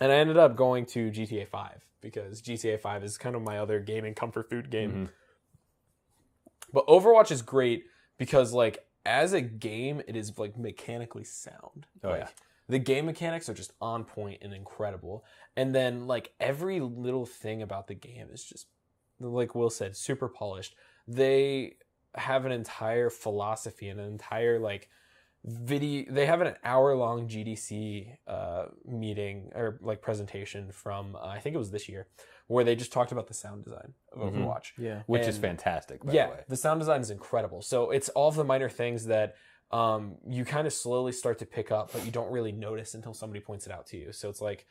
And I ended up going to GTA 5 because GTA 5 is kind of my other gaming comfort food game. But Overwatch is great because like as a game, it is like mechanically sound. Oh, like, yeah. The game mechanics are just on point and incredible. And then like every little thing about the game is just, like Will said, super polished. They have an entire philosophy and an entire like video. They have an hour-long GDC meeting or like presentation from I think it was this year, where they just talked about the sound design of Overwatch. Yeah. Which is fantastic, by the way. The sound design is incredible. So it's all of the minor things that you kind of slowly start to pick up, but you don't really notice until somebody points it out to you. So it's like,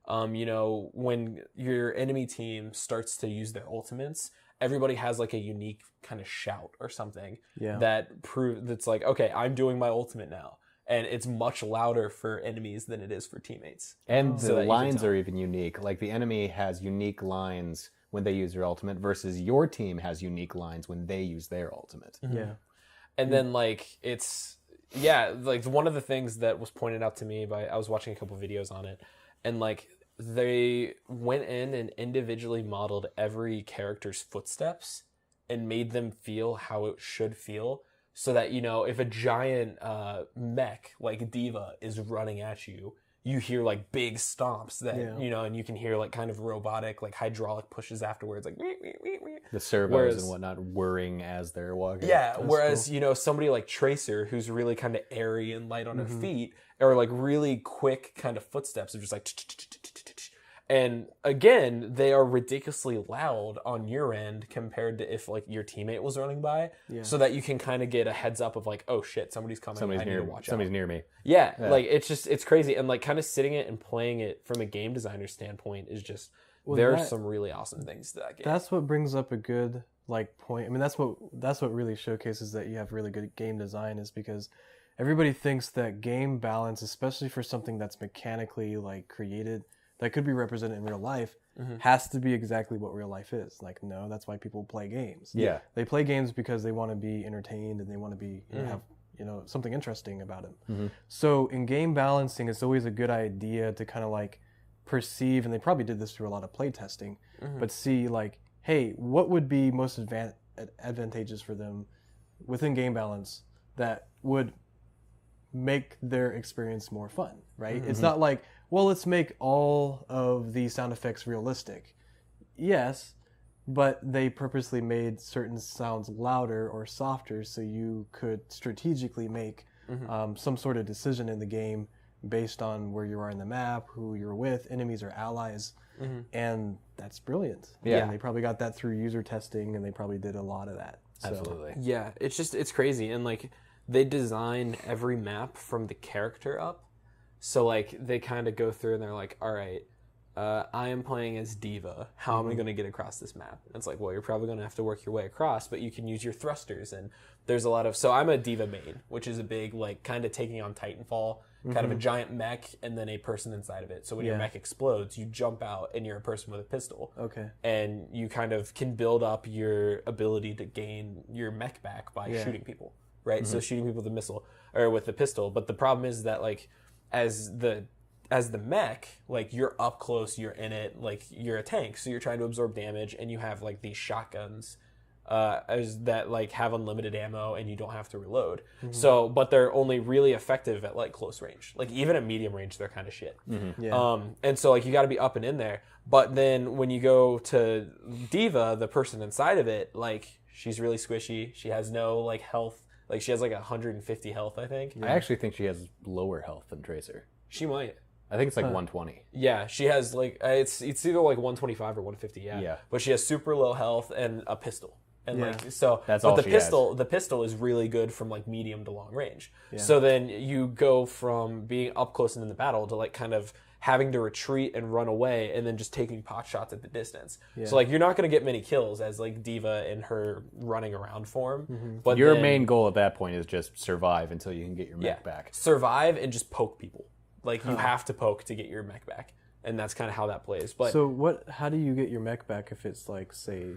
you know, when your enemy team starts to use their ultimates, everybody has like a unique kind of shout or something that's like, okay, I'm doing my ultimate now. And it's much louder for enemies than it is for teammates. And So the that you can lines tell. are even unique. Like the enemy has unique lines when they use their ultimate versus your team has unique lines when they use their ultimate. Yeah. And then like like one of the things that was pointed out to me I was watching a couple videos on it, and like they went in and individually modeled every character's footsteps and made them feel how it should feel, so that, you know, if a giant mech like Diva is running at you, you hear like big stomps that you know, and you can hear like kind of robotic like hydraulic pushes afterwards, like The servos and whatnot whirring as they're walking. yeah. Whereas you know, somebody like Tracer, who's really kind of airy and light on her feet, or like really quick kind of footsteps of just like. And again, they are ridiculously loud on your end compared to if like your teammate was running by, so that you can kind of get a heads up of like, oh shit, somebody's coming. I need to watch out. Somebody's near me. Yeah, like it's crazy, and like kind of sitting it and playing it from a game designer standpoint is just there are some really awesome things to that game. That's what brings up a good like point. I mean, that's what really showcases that you have really good game design, is because everybody thinks that game balance, especially for something that's mechanically like created, that could be represented in real life, has to be exactly what real life is. Like, no, that's why people play games. Yeah. They play games because they want to be entertained and they want to be have, you know, something interesting about them. So in game balancing, it's always a good idea to kind of like perceive, and they probably did this through a lot of play testing, but see like, hey, what would be most advantageous for them within game balance that would make their experience more fun, right? It's not like, well, let's make all of the sound effects realistic. Yes, but they purposely made certain sounds louder or softer so you could strategically make some sort of decision in the game based on where you are in the map, who you're with, enemies or allies. And that's brilliant. Yeah. And they probably got that through user testing, and they probably did a lot of that. So, Absolutely. Yeah, it's crazy, and like they design every map from the character up. So like they kind of go through and they're like, all right, I am playing as Diva. How am I going to get across this map? And it's like, well, you're probably going to have to work your way across, but you can use your thrusters. And there's a lot of, so I'm a Diva main, which is a big like kind of taking on Titanfall, kind of a giant mech and then a person inside of it. So when your mech explodes, you jump out and you're a person with a pistol. Okay. And you kind of can build up your ability to gain your mech back by shooting people, right? So shooting people with a missile or with a pistol. But the problem is that like, as the mech, like you're up close, you're in it, like you're a tank, so you're trying to absorb damage, and you have like these shotguns as that like have unlimited ammo and you don't have to reload. So, but they're only really effective at like close range. Like even at medium range, they're kind of shit. And so like you got to be up and in there. But then when you go to Diva, the person inside of it, like she's really squishy. She has no like health. Like she has like 150 health, I think. I actually think she has lower health than Tracer. She might. I think it's like 120. Yeah, she has like it's either like 125 or 150. Yeah. But she has super low health and a pistol. And like so, That's but all the she pistol, the pistol is really good from like medium to long range. So then you go from being up close and in the battle to like kind of having to retreat and run away, and then just taking pot shots at the distance. So like you're not going to get many kills as like Diva in her running around form. But Your then, main goal at that point is just survive until you can get your mech back. survive and just poke people. Like you have to poke to get your mech back, and that's kind of how that plays. But so how do you get your mech back if it's like, say,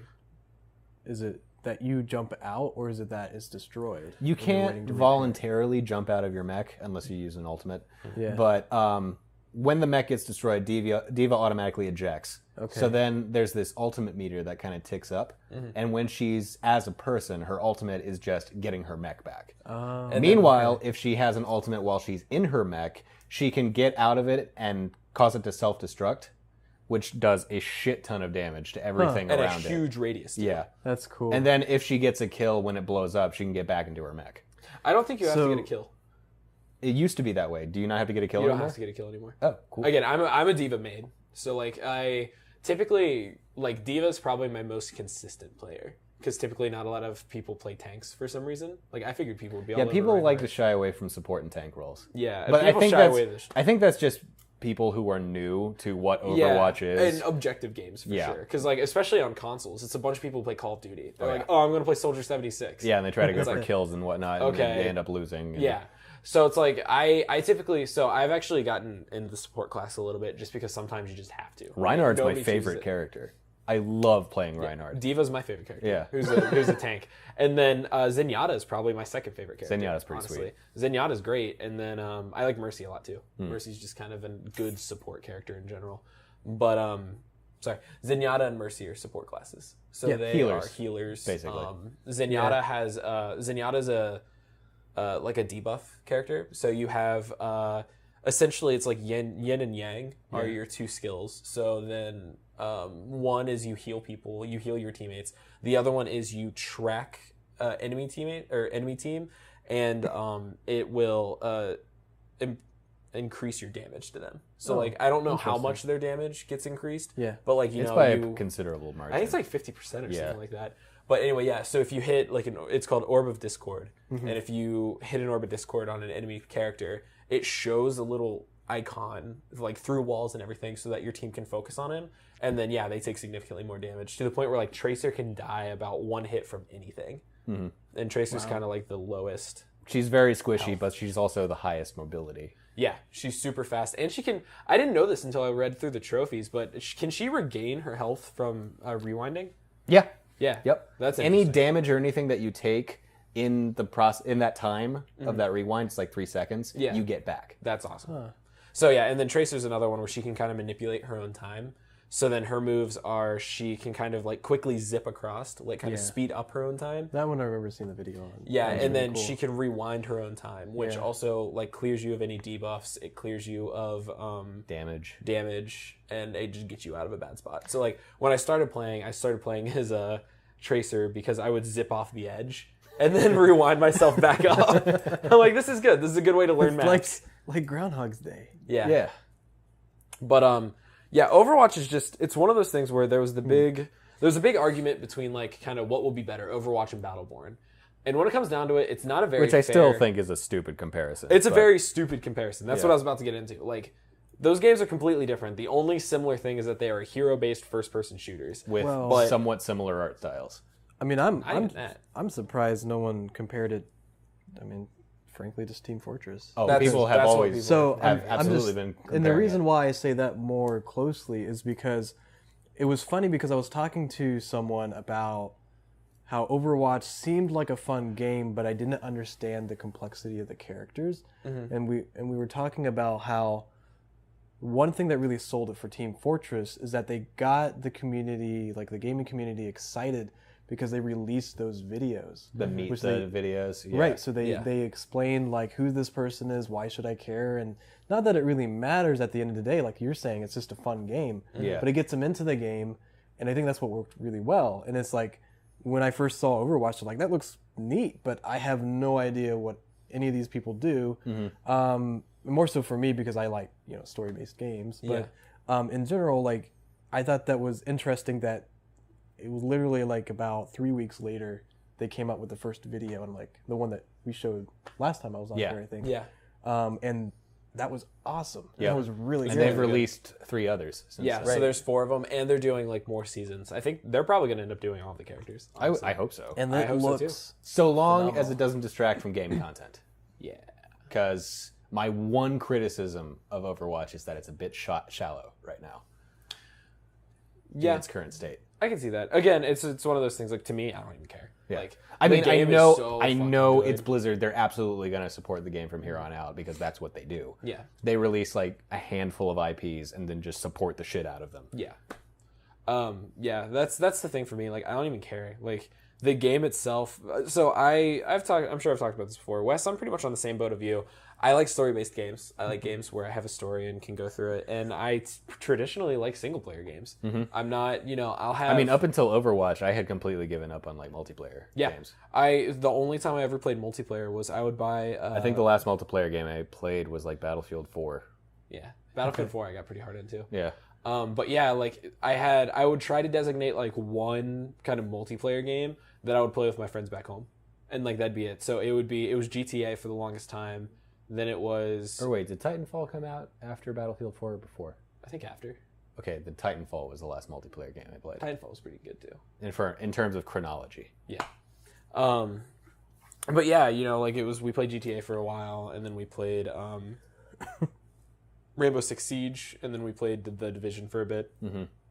is it that you jump out, or is it that it's destroyed? You can't voluntarily jump out of your mech unless you use an ultimate. Yeah. But when the mech gets destroyed, Diva automatically ejects. Okay. So then there's this ultimate meter that kind of ticks up. And when she's as a person, her ultimate is just getting her mech back. Meanwhile, if she has an ultimate while she's in her mech, she can get out of it and cause it to self-destruct, which does a shit ton of damage to everything And a around it. huge radius. too. Yeah. That's cool. And then if she gets a kill when it blows up, she can get back into her mech. I don't think you have to get a kill. It used to be that way. Do you not have to get a kill You don't anymore? have to get a kill anymore. Oh, cool. Again, I'm a Diva main, so like I typically like Diva's probably my most consistent player because typically not a lot of people play tanks for some reason. Like I figured people would be. Yeah, all over people like Reinhardt. to shy away from support and tank roles. Yeah, But I people think shy away this. I think that's just people who are new to what Overwatch is. And objective games for Yeah. sure. Because like especially on consoles, it's a bunch of people who play Call of Duty. They're Oh, like, yeah. oh, I'm going to play Soldier 76. Yeah, and they try to go for like- kills and whatnot, and Okay. then they end up losing. and- Yeah. So it's like I typically I've actually gotten into the support class a little bit just because sometimes you just have to. Reinhardt's my Nobody chooses favorite it. character. I love playing Reinhardt. Diva's my favorite character. Yeah. Who's a tank. And then Zenyatta is probably my second favorite character. Zenyatta's pretty honestly. Zenyatta's great. And then I like Mercy a lot too. Mercy's just kind of a good support character in general. But Zenyatta and Mercy are support classes. So Yeah, they healers, are healers. basically. Zenyatta has Zenyatta's a like a debuff character. So you have essentially it's like yin and yang are your two skills. So then one is you heal people, you heal your teammates. The other one is you track enemy teammate or enemy team, and it will increase your damage to them. So like I don't know how much their damage gets increased. Yeah. But like It's by a considerable margin. I think it's like 50% or Yeah. something like that. But anyway, yeah. So if you hit like it's called Orb of Discord, Mm-hmm. and if you hit an Orb of Discord on an enemy character, it shows a little icon like through walls and everything, so that your team can focus on him. And then yeah, they take significantly more damage to the point where like Tracer can die about one hit from anything. Mm-hmm. And Tracer's kind of like the lowest. She's very squishy, but she's also the highest mobility. Yeah, she's super fast, and she can. I didn't know this until I read through the trophies, but can she regain her health from rewinding? Yeah. Yeah. Yep. That's any interesting. damage or anything that you take in the in that time of that rewind, it's like 3 seconds. Yeah. You get back. That's awesome. So yeah, and then Tracer's another one where she can kind of manipulate her own time. So then her moves are she can kind of like quickly zip across, to, like kind of speed up her own time. that one I remember seeing the video on. Yeah, That was and really then cool. she can rewind her own time, which also like clears you of any debuffs. It clears you of damage, and it just gets you out of a bad spot. So like when I started playing as a Tracer because I would zip off the edge and then rewind myself back up. I'm like, this is good. This is a good way to learn maps. like Groundhog's Day. Yeah. Yeah. But yeah, Overwatch is just it's one of those things where there was a big argument between like kind of what will be better, Overwatch and Battleborn. And when it comes down to it, it's not a very Which I still fair- think is a stupid comparison. It's a but- very stupid comparison. That's Yeah. what I was about to get into. Like those games are completely different. The only similar thing is that they are hero-based first-person shooters. with Well- somewhat similar art styles. I mean, Not even that. I'm surprised no one compared it. I mean, frankly, just Team Fortress. Oh, That's- people have that's what always people- So have I'm absolutely just, been and the comparing reason it. why I say that more closely is because it was funny because I was talking to someone about how Overwatch seemed like a fun game, but I didn't understand the complexity of the characters, and we were talking about how one thing that really sold it for Team Fortress is that they got the community, like the gaming community, excited because they released those videos. the meet which the videos. Yeah. Right, so they explain like who this person is, why should I care, and not that it really matters at the end of the day. Like you're saying, it's just a fun game. Yeah. But it gets them into the game, and I think that's what worked really well. And it's like when I first saw Overwatch, I'm like that looks neat, but I have no idea what any of these people do. More so for me because I like story-based games. But in general, like I thought that was interesting that it was literally like about 3 weeks later they came out with the first video, and like the one that we showed last time I was on Yeah. here, I think. Yeah. And that was awesome. Yeah. That was really And good. they've released 3 others. Since Yeah, then. so there's 4 of them, and they're doing like more seasons. I think they're probably going to end up doing all the characters. I hope so. And I that hope so, too. looks So long as it doesn't distract from game content. Yeah. Because my one criticism of Overwatch is that it's a bit shallow right now. Yeah. In its current state. I can see that. Again, it's one of those things. Like to me, I don't even care. Yeah. Like I the mean, game is so I fucking know good. it's Blizzard. They're absolutely going to support the game from here on out because that's what they do. Yeah. They release like a handful of IPs and then just support the shit out of them. Yeah. Yeah, that's the thing for me. Like, I don't even care. Like, the game itself. So I'm sure I've talked about this before. Wes, I'm pretty much on the same boat of you. I like story-based games. I like games where I have a story and can go through it. And I traditionally like single-player games. I'm not, I'll have. I mean, up until Overwatch, I had completely given up on like multiplayer games. The only time I ever played multiplayer was I would buy. I think the last multiplayer game I played was like Battlefield 4. Yeah, Battlefield 4 I got pretty hard into. Yeah. But yeah, like I would try to designate like one kind of multiplayer game that I would play with my friends back home, and like that'd be it. So it was GTA for the longest time. Then it was. Or wait, did Titanfall come out after Battlefield 4 or before? I think after. Okay, the Titanfall was the last multiplayer game I played. Titanfall was pretty good too. In terms of chronology. Yeah. But yeah, like we played GTA for a while, and then we played Rainbow Six Siege, and then we played the Division for a bit,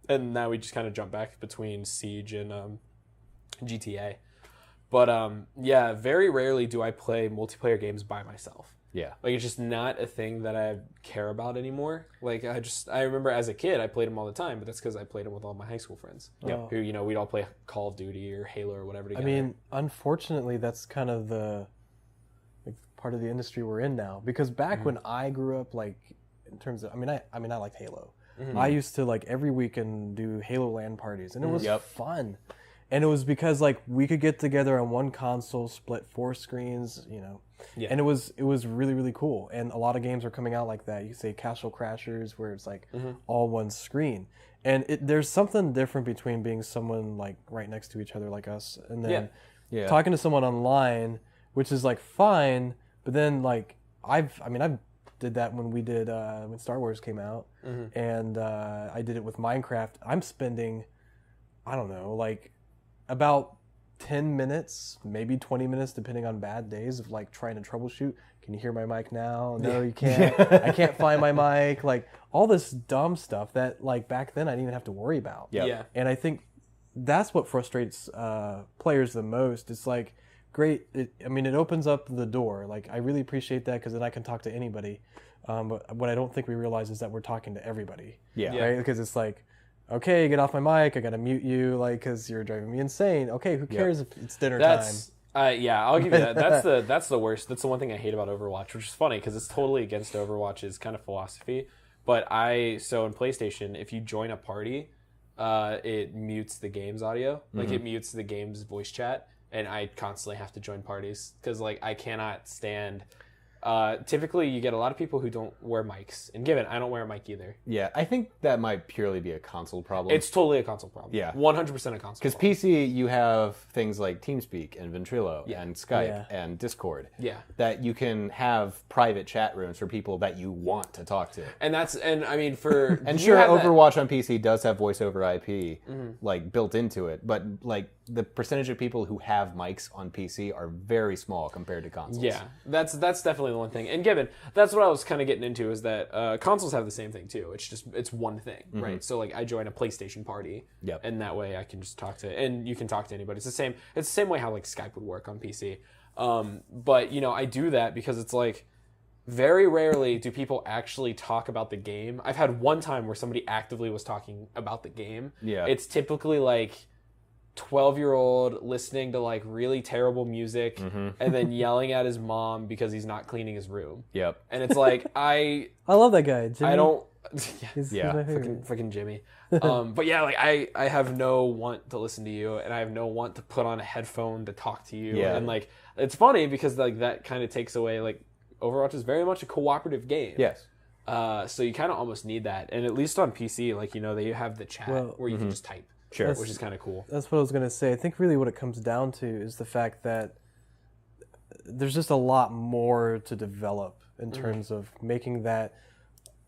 and now we just kind of jump back between Siege and GTA. But yeah, very rarely do I play multiplayer games by myself. Yeah. Like, it's just not a thing that I care about anymore. Like, I remember as a kid, I played them all the time, but that's because I played them with all my high school friends. Yep. Who, we'd all play Call of Duty or Halo or whatever together. I mean, unfortunately, that's kind of the part of the industry we're in now. Because back when I grew up, like, in terms of, I liked Halo. I used to, like, every weekend do Halo LAN parties, and it was fun. And it was because, like, we could get together on one console, split 4 screens, Yeah. and it was really, really cool. And a lot of games are coming out like that. You say Castle Crashers, where it's like all one screen. And there's something different between being someone like right next to each other like us, and then talking to someone online, which is like fine. But then like I did that when we did when Star Wars came out, and I did it with Minecraft. I'm spending, I don't know, like about 10 minutes, maybe 20 minutes, depending on bad days of like trying to troubleshoot. Can you hear my mic now? No, you can't. I can't find my mic. Like all this dumb stuff that like back then I didn't even have to worry about. Yeah. And I think that's what frustrates players the most. It's like, great. It opens up the door. Like I really appreciate that because then I can talk to anybody. But what I don't think we realize is that we're talking to everybody. Yeah. Right? Because it's like, okay, get off my mic. I gotta mute you, like, because you're driving me insane. Okay, who cares if it's dinner time? Yeah, I'll give you that. That's the worst. That's the one thing I hate about Overwatch, which is funny because it's totally against Overwatch's kind of philosophy. But so in PlayStation, if you join a party, it mutes the game's audio. Like it mutes the game's voice chat, and I constantly have to join parties because like I cannot stand. Typically, you get a lot of people who don't wear mics, and given I don't wear a mic either. Yeah, I think that might purely be a console problem. It's totally a console problem. Yeah. 100% a console problem. Because PC, you have things like TeamSpeak and Ventrilo and Skype and Discord. Yeah. That you can have private chat rooms for people that you want to talk to. And I mean, for... And sure, Overwatch on PC does have voice over IP, like, built into it. But, like, the percentage of people who have mics on PC are very small compared to consoles. Yeah, that's definitely the one thing. And given, that's what I was kind of getting into, is that consoles have the same thing, too. It's one thing, right? So, like, I join a PlayStation party, and that way I can just talk to... And you can talk to anybody. It's the same way how, like, Skype would work on PC. But, I do that because it's, like... Very rarely do people actually talk about the game. I've had one time where somebody actively was talking about the game. Yeah. It's typically like 12-year-old listening to like really terrible music and then yelling at his mom because he's not cleaning his room. Yep. And it's like I love that guy, Jimmy. I don't He's my favorite. freaking Jimmy. But yeah, like I have no want to listen to you, and I have no want to put on a headphone to talk to you. Yeah. And like it's funny because like that kind of takes away, like, Overwatch is very much a cooperative game. Yes. So you kind of almost need that. And at least on PC, like, they have the chat where you can just type. Sure. Which is kind of cool. That's what I was going to say. I think really what it comes down to is the fact that there's just a lot more to develop in terms of making that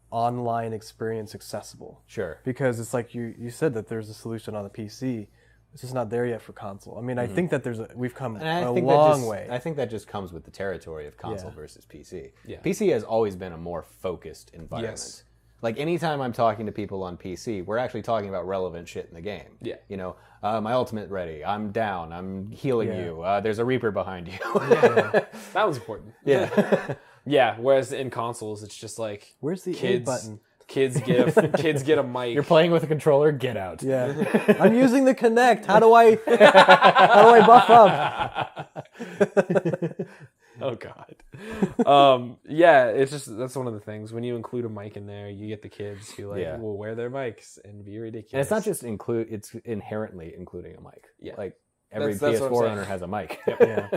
online experience accessible. Sure. Because it's like you said that there's a solution on the PC. It's just not there yet for console. I mean, I think that we've come a long way. I think that just comes with the territory of console versus PC. Yeah. PC has always been a more focused environment. Yes. Like anytime I'm talking to people on PC, we're actually talking about relevant shit in the game. Yeah. You know, my ultimate ready. I'm down. I'm healing you. There's a Reaper behind you. That was important. Yeah. Yeah. Whereas in consoles, it's just like Where's the A kids button? kids get a mic. You're playing with a controller. Get out. Yeah. I'm using the Kinect. How do I buff up? Oh God. Yeah, it's just that's one of the things. When you include a mic in there, you get the kids who will wear their mics and be ridiculous. And it's not just it's inherently including a mic. Yeah. Like every That's what I'm PS4 saying. owner has a mic. Yeah.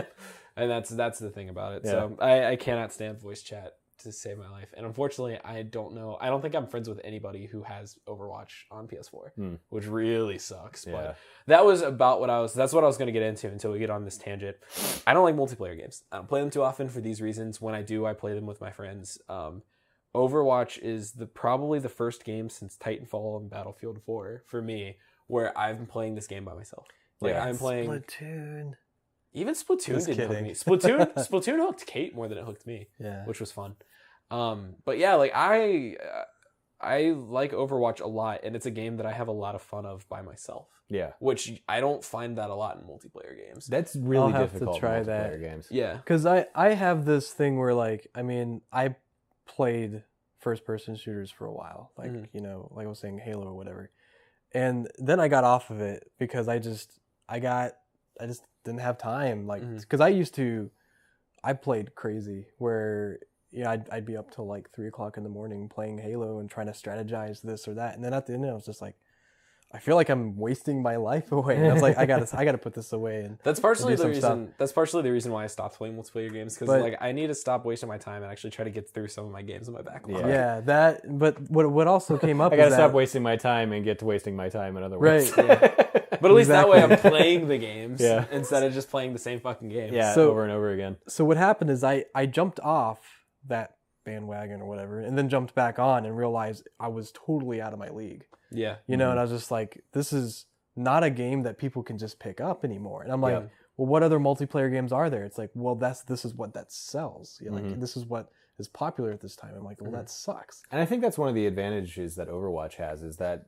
And that's the thing about it. Yeah. So I cannot stand voice chat to save my life. And unfortunately, I don't think I'm friends with anybody who has Overwatch on PS4, which really sucks. Yeah. But that's what I was going to get into until we get on this tangent. I don't like multiplayer games. I don't play them too often for these reasons. When I do, I play them with my friends. Overwatch is probably the first game since Titanfall and Battlefield 4 for me where I'm playing this game by myself. Like I'm playing Splatoon. Even Splatoon Just didn't hook kidding. me. Splatoon hooked Kate more than it hooked me, Yeah. which was fun. But yeah, like I like Overwatch a lot, and it's a game that I have a lot of fun of by myself. Yeah. Which I don't find that a lot in multiplayer games. That's really I'll have to difficult try in multiplayer that. games. Yeah. Because I have this thing where, like, I mean, I played first-person shooters for a while. Like, you know, like I was saying, Halo or whatever. And then I got off of it because I just didn't have time. Like, because I played crazy where, I'd be up till like 3 o'clock in the morning playing Halo and trying to strategize this or that. And then at the end, I was just like, I feel like I'm wasting my life away. And I was like, I gotta put this away. And That's partially do the some reason. stuff. That's partially the reason why I stopped playing multiplayer games because But- like I need to stop wasting my time and actually try to get through some of my games in my backlog. yeah, that. But what also came up I gotta is stop that, wasting my time and get to wasting my time in other ways. right. But at least that way I'm Exactly. playing the games Yeah. instead of just playing the same fucking games. Yeah, So- over and over again. So what happened is I jumped off that bandwagon or whatever, and then jumped back on and realized I was totally out of my league. Yeah. You know, and I was just like, this is not a game that people can just pick up anymore. And I'm like, Yep. well, what other multiplayer games are there? It's like, well, this is what that sells. Like, this is what is popular at this time. I'm like, well, that sucks. And I think that's one of the advantages that Overwatch has is that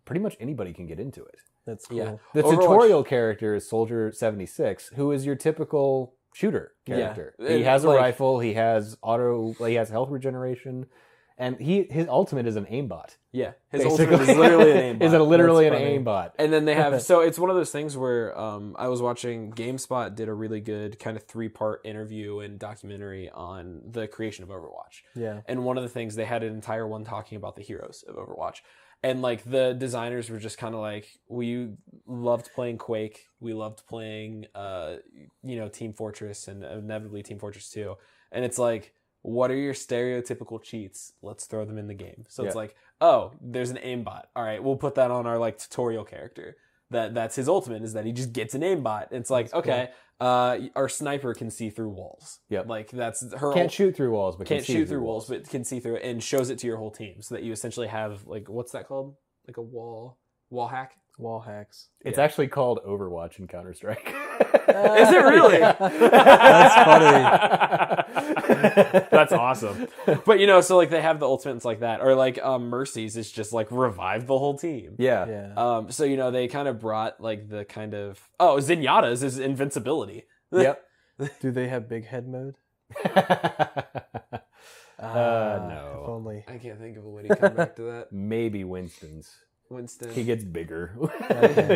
pretty much anybody can get into it. That's cool. Yeah. The Overwatch- tutorial character is Soldier 76, who is your typical shooter character. Yeah. He has a Like- rifle, he has he has health regeneration, and his ultimate is an aimbot. Yeah. His Basically. ultimate is literally an aimbot. Is it literally an That's funny. aimbot? And then they have so it's one of those things where I was watching GameSpot did a really good kind of 3-part interview and documentary on the creation of Overwatch. Yeah. And one of the things they had an entire one talking about the heroes of Overwatch. And like the designers were just kind of like, we loved playing Quake, we loved playing Team Fortress and inevitably Team Fortress 2. And it's like, what are your stereotypical cheats? Let's throw them in the game. So it's Yeah. like, oh, there's an aimbot. All right, we'll put that on our like tutorial character. That's his ultimate, is that he just gets an aimbot. It's like, okay, our sniper can see through walls. Yep. Like that's her Can't shoot through walls, but can't can see shoot through walls, but can see through it, and shows it to your whole team, so that you essentially have like, what's that called? Like a wall hack. Wall hacks. It's actually called Overwatch in Counter-Strike. Is it really? That's funny. That's awesome. But so like they have the ultimates like that, or like Mercy's is just like revive the whole team. Yeah. Yeah. So they kind of brought like the kind of Zenyatta's is invincibility. Yep. Do they have big head mode? No. If only. I can't think of a way to come back to that. Maybe Winston's. Winston. He gets bigger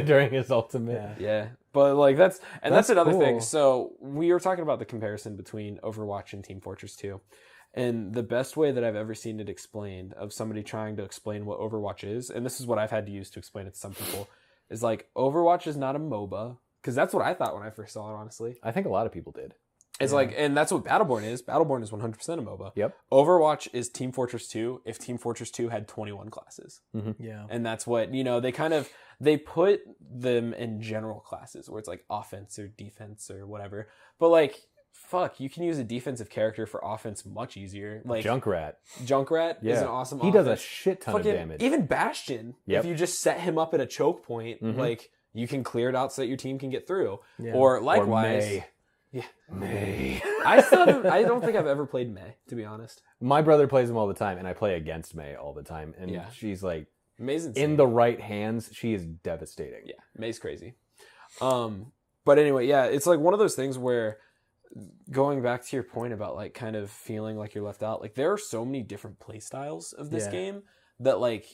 during his ultimate. Yeah, but like that's another thing. cool. So we were talking about the comparison between Overwatch and Team Fortress 2. And the best way that I've ever seen it explained, of somebody trying to explain what Overwatch is, and this is what I've had to use to explain it to some people, is like, Overwatch is not a MOBA. Because that's what I thought when I first saw it, honestly. I think a lot of people did. It's like, and that's what Battleborn is. Battleborn is 100% a MOBA. Yep. Overwatch is Team Fortress 2 if Team Fortress 2 had 21 classes. Yeah. And that's what, they put them in general classes where it's like offense or defense or whatever. But like, fuck, you can use a defensive character for offense much easier. Like Junkrat. Junkrat is Yeah. an awesome He does a offense. shit ton of Fucking- damage. Even Bastion, Yep. if you just set him up at a choke point, like you can clear it out so that your team can get through. Yeah. Or Or likewise, May. Yeah. May. I don't think I've ever played May, to be honest. My brother plays them all the time, and I play against May all the time. And Yeah. she's like, May's insane. in the right hands, she is devastating. Yeah, May's crazy. But anyway, yeah, it's like one of those things where, going back to your point about like kind of feeling like you're left out, like there are so many different play styles of this game that like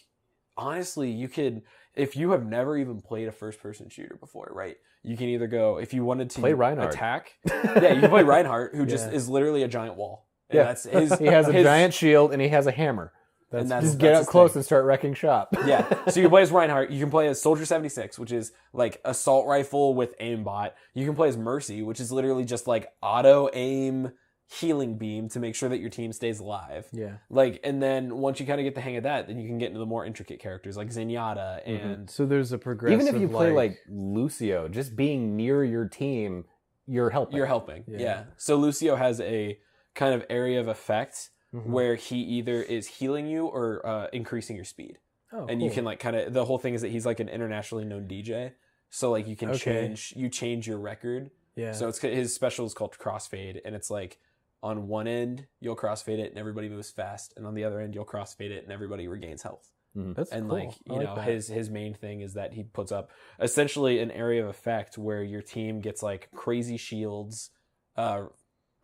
honestly you could, if you have never even played a first person shooter before, right? You can either go, if you wanted to Play Reinhardt. attack, yeah, you can play Reinhardt, who just is literally a giant wall. And that's his, he has a giant shield and he has a hammer. Just get up close and start wrecking shop. Yeah. So you can play as Reinhardt. You can play as Soldier 76, which is like assault rifle with aimbot. You can play as Mercy, which is literally just like auto aim healing beam to make sure that your team stays alive. Yeah. Like, and then once you kind of get the hang of that, then you can get into the more intricate characters like Zenyatta and So there's a progressive. Even if you play like Lucio, just being near your team, you're helping. you're helping. Yeah. So Lucio has a kind of area of effect where he either is healing you or increasing your speed. Oh, and cool. you can like kind of, the whole thing is that he's like an internationally known DJ. So like you can change your record. Yeah. So it's his special is called crossfade, and it's like on one end you'll crossfade it and everybody moves fast, and on the other end you'll crossfade it and everybody regains health. That's And cool. like I you like know that. his main thing is that he puts up essentially an area of effect where your team gets like crazy shields,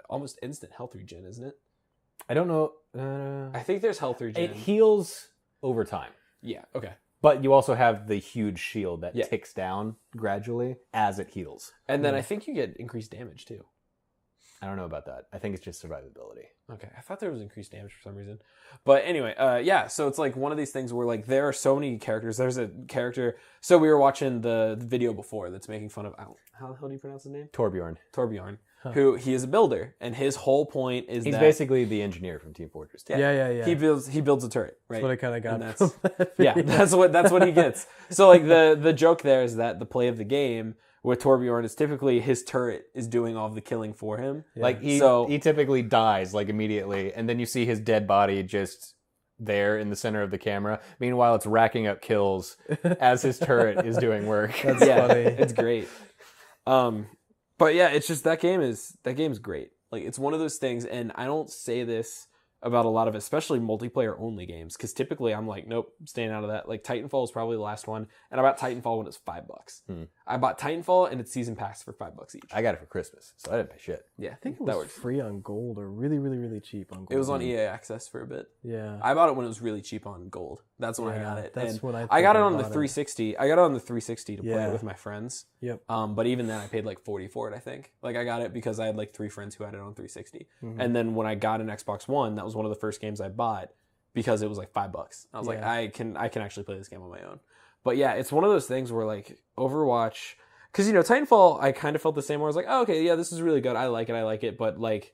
almost instant health regen, isn't it? I don't know. I think there's health regen. It heals over time. Yeah. Okay. But you also have the huge shield that Yeah. ticks down gradually as it heals. And then I think you get increased damage too. I don't know about that. I think it's just survivability. Okay, I thought there was increased damage for some reason. But anyway, yeah, so it's like one of these things where like there are so many characters. There's a character, so we were watching the video before that's making fun of, how the hell do you pronounce his name? Torbjorn. Torbjorn, who he is a builder, and his whole point is He's that basically the engineer from Team Fortress 2. Yeah. he builds a turret, right? That's what I kind of got And that's, from that yeah, video. that's what he gets. So like the joke there is that the play of the game with Torbjorn is typically his turret is doing all of the killing for him. Like he typically dies like immediately, and then you see his dead body just there in the center of the camera. Meanwhile, it's racking up kills as his turret is doing work. That's funny. It's great. But yeah, it's just that game's great. Like it's one of those things, and I don't say this about a lot of especially multiplayer only games, because typically I'm like, nope, staying out of that. Like Titanfall is probably the last one, and I bought Titanfall when it was $5. I bought Titanfall and its season pass for $5 each. I got it for Christmas, so I didn't pay shit. Yeah, I think it that was works. free on Gold or really, really, really cheap on Gold. It was on EA Access for a bit. Yeah. I bought it when it was really cheap on Gold. That's when I got it. That's And when I I got think it I on the bought it. 360. I got it on the 360 to play Yeah. it with my friends. Yep. But even then, I paid like $40 for it. I think. Like I got it because I had like 3 friends who had it on 360. And then when I got an Xbox One, that was one of the first games I bought because it was like $5. I was like, Yeah. I can actually play this game on my own. But yeah, it's one of those things where like Overwatch, because you know Titanfall, I kind of felt the same. Where I was like, oh, okay, yeah, this is really good. I like it. But like,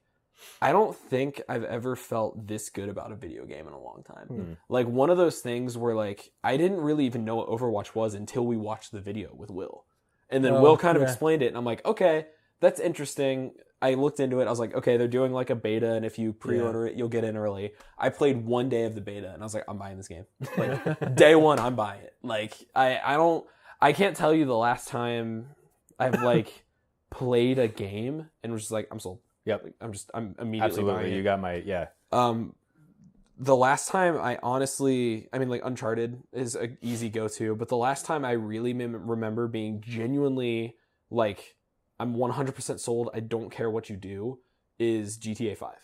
I don't think I've ever felt this good about a video game in a long time. Like one of those things where like I didn't really even know what Overwatch was until we watched the video with Will. And then Will kind of explained it and I'm like, okay, that's interesting. I looked into it. I was like, okay, they're doing like a beta, and if you pre-order it, you'll get in early. I played one day of the beta and I was like, I'm buying this game. Like day one, I'm buying it. Like I can't tell you the last time I've like played a game and was just like, I'm sold. Yep. Like, I'm immediately buying Absolutely. it. You got my, yeah. The last time I honestly, I mean, like Uncharted is an easy go-to, but the last time I really remember being genuinely like, I'm 100% sold, I don't care what you do, is GTA 5.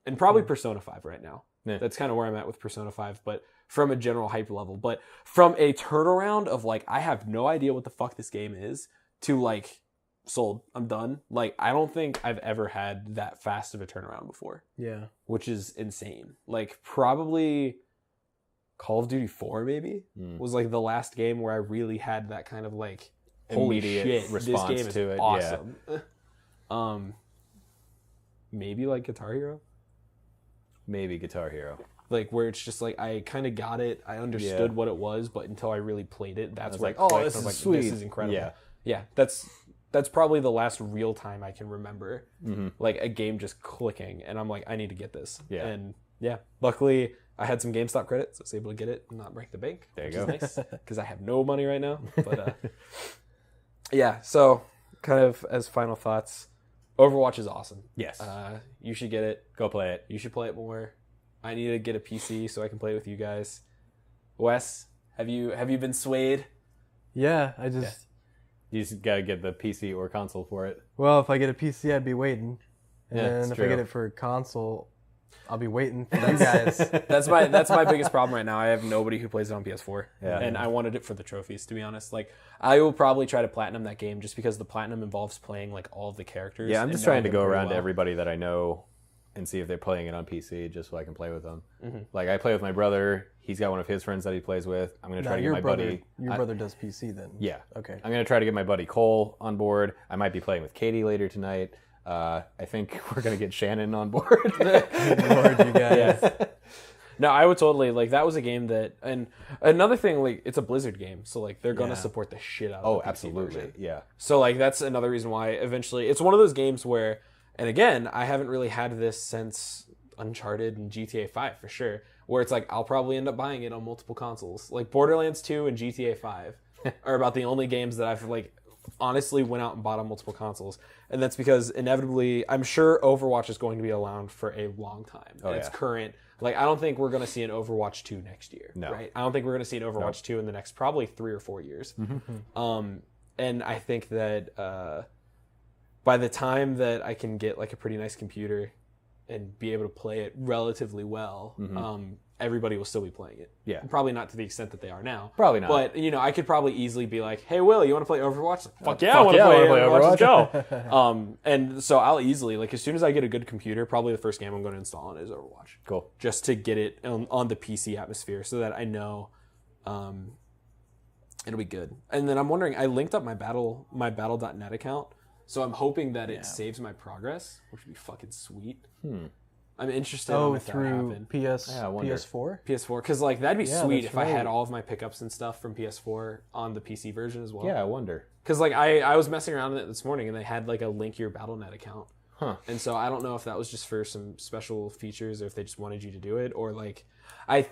And probably Persona 5 right now. Yeah. That's kind of where I'm at with Persona 5, but from a general hype level. But from a turnaround of like, I have no idea what the fuck this game is, to like, sold, I'm done. Like, I don't think I've ever had that fast of a turnaround before. Yeah. Which is insane. Like, probably Call of Duty 4 maybe was like the last game where I really had that kind of like, holy Immediate shit, response this game is to it, awesome. Maybe like Guitar Hero, Maybe Guitar Hero. like where it's just like I kind of got it, I understood Yeah. what it was, but until I really played it, that's was where like, it clicked. oh, this I was is like, sweet. this is incredible. Yeah. Yeah, that's probably the last real time I can remember like a game just clicking, and I'm like, I need to get this. Yeah. And yeah, luckily I had some GameStop credit, so I was able to get it and not break the bank. There you which go. is nice because I have no money right now. But yeah, so kind of as final thoughts, Overwatch is awesome. Yes. You should get it. Go play it. You should play it more. I need to get a PC so I can play with you guys. Wes, have you been swayed? Yeah, I just... You just gotta get the PC or console for it. Well, if I get a PC, I'd be waiting. And Yeah, then it's if true. I get it for a console, I'll be waiting for you guys. That's my biggest problem right now. I have nobody who plays it on PS4. Yeah. And I wanted it for the trophies, to be honest. Like, I will probably try to platinum that game just because the platinum involves playing like all of the characters. Yeah, I'm and just trying to knowing go them pretty around to well. everybody that I know and see if they're playing it on PC just so I can play with them. Mm-hmm. Like, I play with my brother. He's got one of his friends that he plays with. I'm going to try to get your my brother, buddy... Your brother does PC then? Yeah. Okay. I'm going to try to get my buddy Cole on board. I might be playing with Katie later tonight. I think we're going to get Shannon on board. Lord, you guys. No, I would totally, like, that was a game that, and another thing, like, it's a Blizzard game, so, like, they're going to support the shit out of Oh, the PC absolutely. version. Yeah. So, like, that's another reason why eventually, it's one of those games where, and again, I haven't really had this since Uncharted and GTA 5, for sure, where it's like, I'll probably end up buying it on multiple consoles. Like, Borderlands 2 and GTA 5 are about the only games that I've, like, honestly went out and bought on multiple consoles. And that's because inevitably, I'm sure Overwatch is going to be around for a long time. Oh, and its yeah. current, like, I don't think we're going to see an Overwatch 2 next year. No. Right? I don't think we're going to see an Overwatch 2 in the next probably 3 or 4 years. And I think that by the time that I can get like a pretty nice computer and be able to play it relatively well, everybody will still be playing it. Yeah. Probably not to the extent that they are now. Probably not. But, you know, I could probably easily be like, hey, Will, you want to play Overwatch? Like, fuck yeah, fuck I want yeah, to I play wanna play Overwatch. Let's go. And so I'll easily, like, as soon as I get a good computer, probably the first game I'm going to install on is Overwatch. Cool. Just to get it on the PC atmosphere so that I know it'll be good. And then I'm wondering, I linked up my battle.net account, so I'm hoping that it saves my progress, which would be fucking sweet. I'm interested in if that would through happen. I wonder. PS4? PS4, because like that'd be sweet that's if I had right. all of my pickups and stuff from PS4 on the PC version as well. Yeah, I wonder. Because like I was messing around with it this morning and they had like a link your BattleNet account. Huh. And so I don't know if that was just for some special features or if they just wanted you to do it, or like I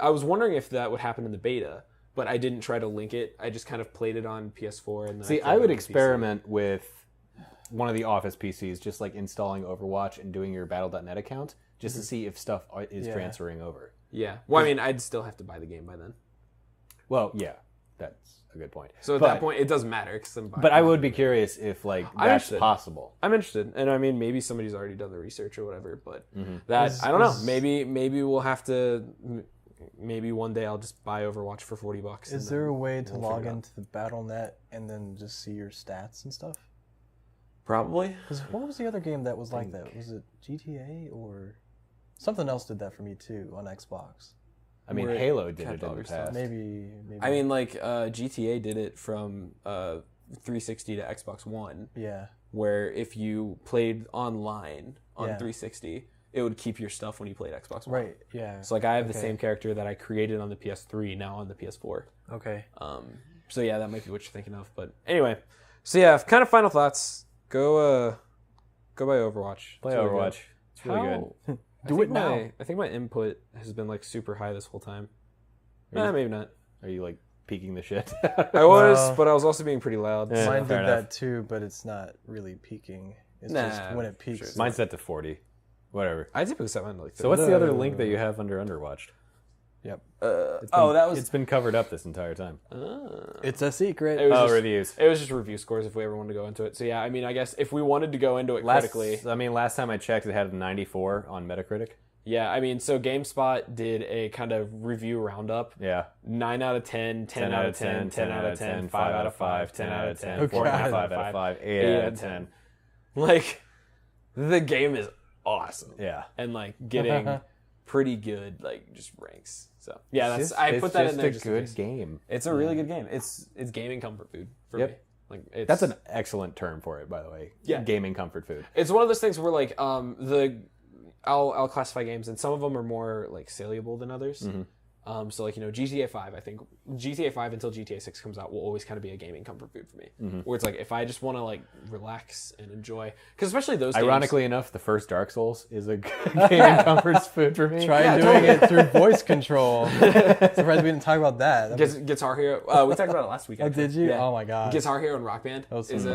was wondering if that would happen in the beta, but I didn't try to link it. I just kind of played it on PS4 and then See, played I it would on the PC. experiment with one of the office PCs, just like installing Overwatch and doing your Battle.net account, just to see if stuff is transferring over. Yeah. Well, I mean, I'd still have to buy the game by then. Well, yeah, that's a good point. So at that point, it doesn't matter. But I would be curious if like that's interested. possible. I'm interested, and I mean, maybe somebody's already done the research or whatever. But Is- I don't know. is- Maybe we'll have to. Maybe one day I'll just buy Overwatch for $40. Is there a way to log into the BattleNet and then just see your stats and stuff? Probably. Because what was the other game that was like that? Was it GTA or something else did that for me too on Xbox? I mean, Where it Halo did kept it all in the your stuff. past. Maybe. I mean, like GTA did it from 360 to Xbox One, Yeah. where if you played online on Yeah. 360, it would keep your stuff when you played Xbox One. Right. Yeah. So like I have the Okay. same character that I created on the PS3 now on the PS4. Okay. So yeah, that might be what you're thinking of. But anyway, so yeah, kind of final thoughts. Go buy Overwatch. Play It's really Overwatch. good. It's really good. How- Do it now. I think my input has been like super high this whole time. Are you- Maybe not. Are you like peeking the shit? I was, No. but I was also being pretty loud. Yeah. Mine fair did enough. that too, but it's not really peaking. It's Nah, just when it peaks. Mine's set to 40. Whatever. I typically set mine to like. So what's the other 30. link that you have under Underwatched? Yep. It's been covered up this entire time. It's a secret. It was Oh, just, reviews. It was just review scores if we ever wanted to go into it. So yeah, I mean, I guess if we wanted to go into it critically, Last time I checked, it had a 94 on Metacritic. yeah, I mean, so GameSpot did a kind of review roundup. Yeah. 9 out of 10, 10 out of 10, 10 out of 10, 5 out of 5, 10 out of 10, 4 out of 5, 5 out of 5, 8 8 out out of of 10. Like, the game is awesome. Yeah. And like getting pretty good like just ranks. So yeah, I put that in there. It's Just a in good case. game. It's a really good game. It's gaming comfort food for Yep. me. Like it's, That's an excellent term for it, by the way. Yeah. Gaming comfort food. It's one of those things where like I'll classify games and some of them are more like saleable than others. So like, GTA 5, I think GTA 5 until GTA 6 comes out will always kind of be a gaming comfort food for me. Where it's like, if I just want to like relax and enjoy, because especially those Ironically enough, the first Dark Souls is a gaming comfort food for me. Try doing it through voice control. Surprised we didn't talk about that. Guitar Hero, we talked about it last week. Oh, did you? Yeah. Oh my god. Guitar Hero and Rock Band was is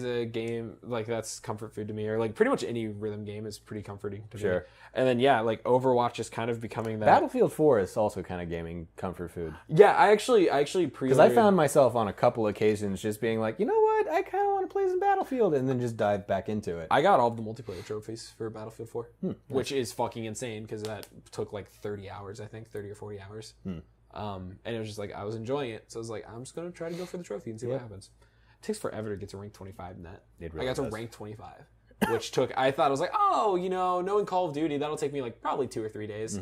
a game like that's comfort food to me, or like pretty much any rhythm game is pretty comforting to me. And then like Overwatch is kind of becoming that. Battlefield 4 is also kind of gaming comfort food. Yeah, I actually because I found myself on a couple occasions just being like, you know what, I kind of want to play some Battlefield, and then just dive back into it. I got all the multiplayer trophies for Battlefield 4, which is fucking insane because that took like 30 hours, I think, 30 or 40 hours. And it was just like, I was enjoying it, so I was like, I'm just gonna try to go for the trophy and see what happens. It takes forever to get to rank 25 in that. Really I got to rank 25. Which I thought I was like, oh, knowing Call of Duty, that'll take me like probably 2 or 3 days.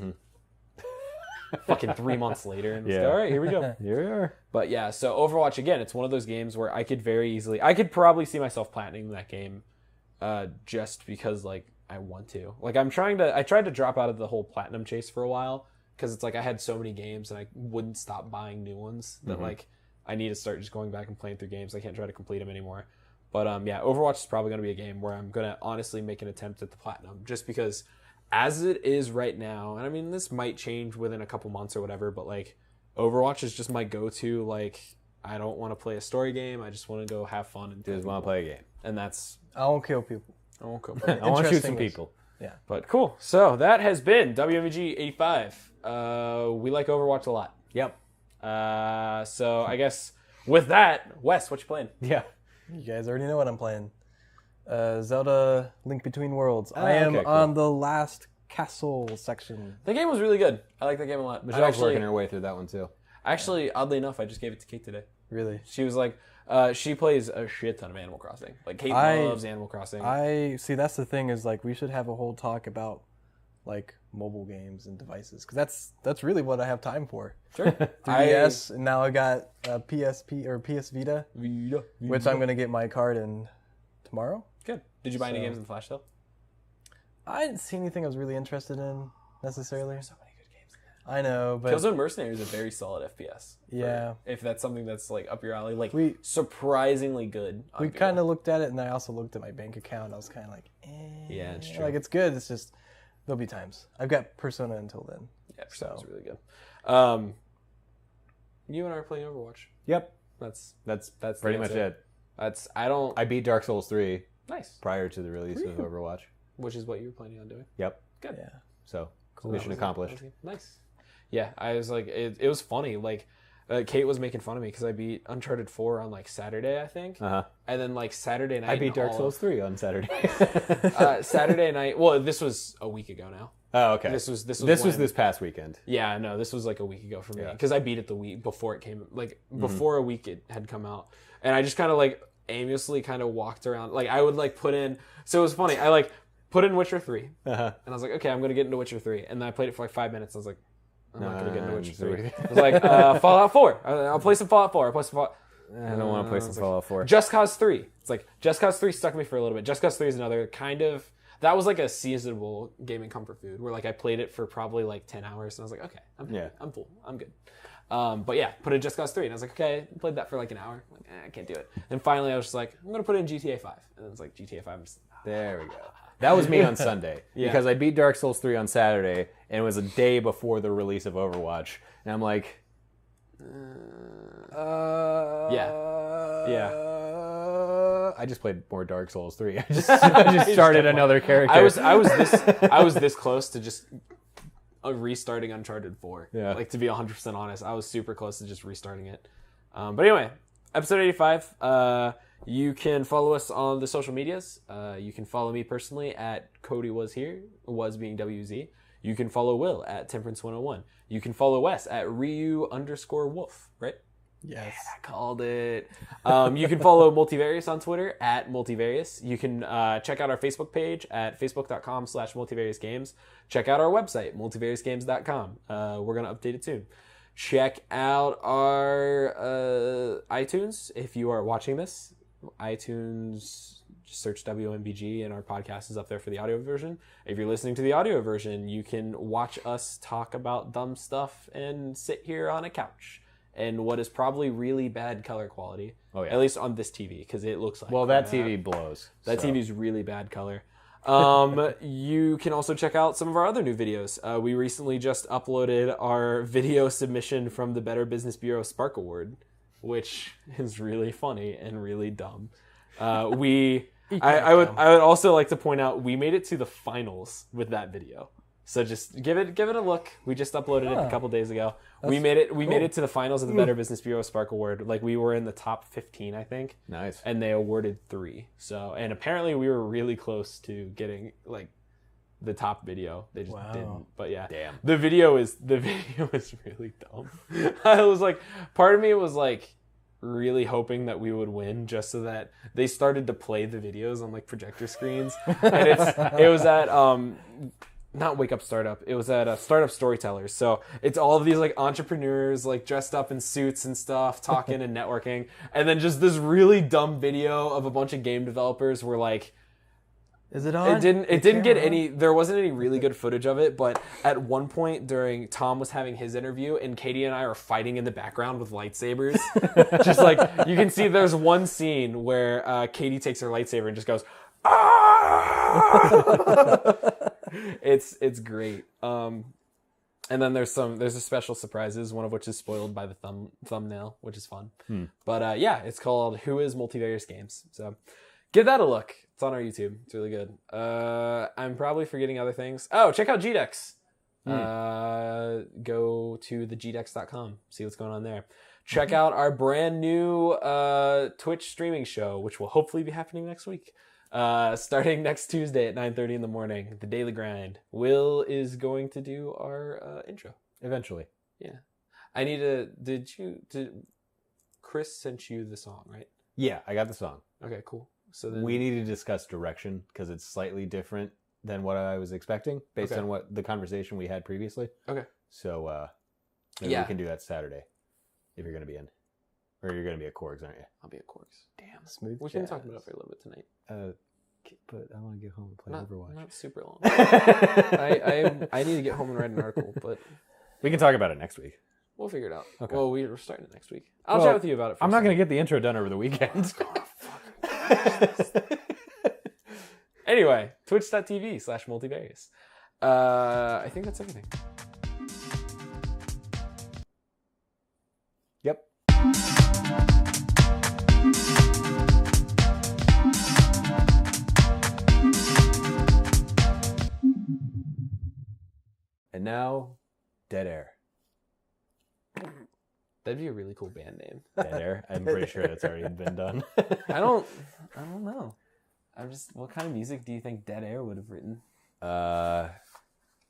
Fucking 3 months later, and all right, here we go. Here we are. But yeah, so Overwatch again, it's one of those games where I could probably see myself platining that game, just because like I want to. Like I tried to drop out of the whole platinum chase for a while because it's like I had so many games and I wouldn't stop buying new ones that like I need to start just going back and playing through games. I can't try to complete them anymore. But yeah, Overwatch is probably going to be a game where I'm going to honestly make an attempt at the platinum, just because as it is right now, and I mean, this might change within a couple months or whatever, but like Overwatch is just my go-to. Like, I don't want to play a story game. I just want to go have fun and just want to play a game. And that's... I won't kill people. I won't kill I want to shoot some people. Yeah. But cool. So that has been WMVG 85. We like Overwatch a lot. Yep. So I guess with that, Wes, what you playing? Yeah. You guys already know what I'm playing. Zelda Link Between Worlds. I am okay, cool. on the last castle section. The game was really good. I like the game a lot. Michelle's working her way through that one too. Actually, oddly enough, I just gave it to Kate today. Really? She was like, she plays a shit ton of Animal Crossing. Like, Kate loves Animal Crossing. I see. That's the thing is like we should have a whole talk about like mobile games and devices because that's really what I have time for. Sure. 3DS, and now I got PSP or PS Vita, which I'm gonna get my card in tomorrow. Good. Did you buy any games in Flash though? I didn't see anything I was really interested in necessarily. There's so many good games in there. I know, but Killzone Mercenary is a very solid FPS. Yeah. If that's something that's like up your alley, like surprisingly good. We kind of looked at it, and I also looked at my bank account. I was kind of like, yeah, it's true. Like it's good. It's just there'll be times. I've got Persona until then. Yeah, Persona's really good. You and I are playing Overwatch. Yep. That's pretty much it. I beat Dark Souls 3 nice prior to the release of Overwatch. Which is what you were planning on doing. Yep. Good. Yeah. So mission accomplished. Nice. Yeah, I was like, it was funny. Like, Kate was making fun of me because I beat Uncharted 4 on like Saturday, I think. And then like Saturday night, I beat Dark Souls 3 on Saturday. Saturday night. Well, this was a week ago now. Oh, okay. This was this past weekend. Yeah, no, this was like a week ago for me because I beat it the week before it came, like before a week it had come out, and I just kind of like aimlessly kind of walked around. Like I would like put in. So it was funny. I like put in Witcher 3, and I was like, okay, I'm gonna get into Witcher 3, and then I played it for like 5 minutes. I was like, I'm not gonna get into Witcher 3. I was like, Fallout 4. I'll play some Fallout 4. I'll play some Fallout. I don't want to play some Fallout 4. Just Cause 3. It's like Just Cause 3 stuck me for a little bit. Just Cause 3 is another kind of. That was like a seasonable gaming comfort food where like I played it for probably like 10 hours and I was like, okay, I'm full. I'm good. But yeah, put in Just Cause 3 and I was like, okay, I played that for like an hour. I'm like, I can't do it. And finally I was just like, I'm going to put in GTA 5. And then it's like GTA 5. There we go. That was me on Sunday because I beat Dark Souls 3 on Saturday and it was a day before the release of Overwatch. And I'm like, I just played more Dark Souls 3. I just started another character. I was this close to just restarting Uncharted 4. Yeah. Like to be 100% honest, I was super close to just restarting it. But anyway, episode 85. You can follow us on the social medias. You can follow me personally at Cody was here, was being WZ. You can follow Will at Temperance101. You can follow Wes at Ryu_Wolf, right? Yes. Yeah, I called it. You can follow Multivarious on Twitter at Multivarious. You can check out our Facebook page at facebook.com/multivariousgames. Check out our website, multivariousgames.com. We're going to update it soon. Check out our iTunes if you are watching this. iTunes, Just search WMVG, and our podcast is up there for the audio version. If you're listening to the audio version, you can watch us talk about dumb stuff and sit here on a couch and what is probably really bad color quality. Oh, yeah. At least on this TV, because it looks like that TV blows. That so. TV's really bad color. You can also check out some of our other new videos. We recently just uploaded our video submission from the Better Business Bureau Spark Award, which is really funny and really dumb. I would also like to point out we made it to the finals with that video. So just give it a look. We just uploaded it a couple days ago. We made it to the finals of the Better Business Bureau Spark Award. Like, we were in the top 15, I think. Nice. And they awarded 3. So, and apparently we were really close to getting like the top video. They just didn't. But yeah. Damn. The video is really dumb. I was like, part of me was like really hoping that we would win just so that they started to play the videos on like projector screens. And it was at not Wake Up Startup. It was at Startup Storytellers. So it's all of these like entrepreneurs like dressed up in suits and stuff, talking and networking. And then just this really dumb video of a bunch of game developers were like, is it on? It didn't get any, there wasn't any really good footage of it, but at one point during, Tom was having his interview and Katie and I are fighting in the background with lightsabers. Just like, you can see there's one scene where Katie takes her lightsaber and just goes, ah! It's great. And then there's a special surprises, one of which is spoiled by the thumbnail, which is fun. But yeah, it's called Who is Multivarious Games. So give that a look. It's on our YouTube. It's really good. I'm probably forgetting other things. Oh, check out GDEX. Go to thegdex.com. See what's going on there. Check out our brand new Twitch streaming show, which will hopefully be happening next week. Starting next Tuesday at 9:30 in the morning, The Daily Grind. Will is going to do our intro. Eventually. Yeah. Did Chris sent you the song, right? Yeah, I got the song. Okay, cool. So then we need to discuss direction because it's slightly different than what I was expecting based on what the conversation we had previously. Okay. So maybe we can do that Saturday if you're going to be in. Or you're going to be at Korg's, aren't you? I'll be at Korg's. Damn, smooth. We can talk about it for a little bit tonight. But I want to get home and play Overwatch. Not super long. I need to get home and write an article, but we can talk about it next week. We'll figure it out. Okay. Well, we're starting it next week. I'll chat with you about it. I'm not going to get the intro done over the weekend. Anyway, twitch.tv/multivarious. I think that's everything. Yep. And now, Dead Air. That'd be a really cool band name. Dead Air. I'm pretty sure that's already been done. I don't know. What kind of music do you think Dead Air would have written? Like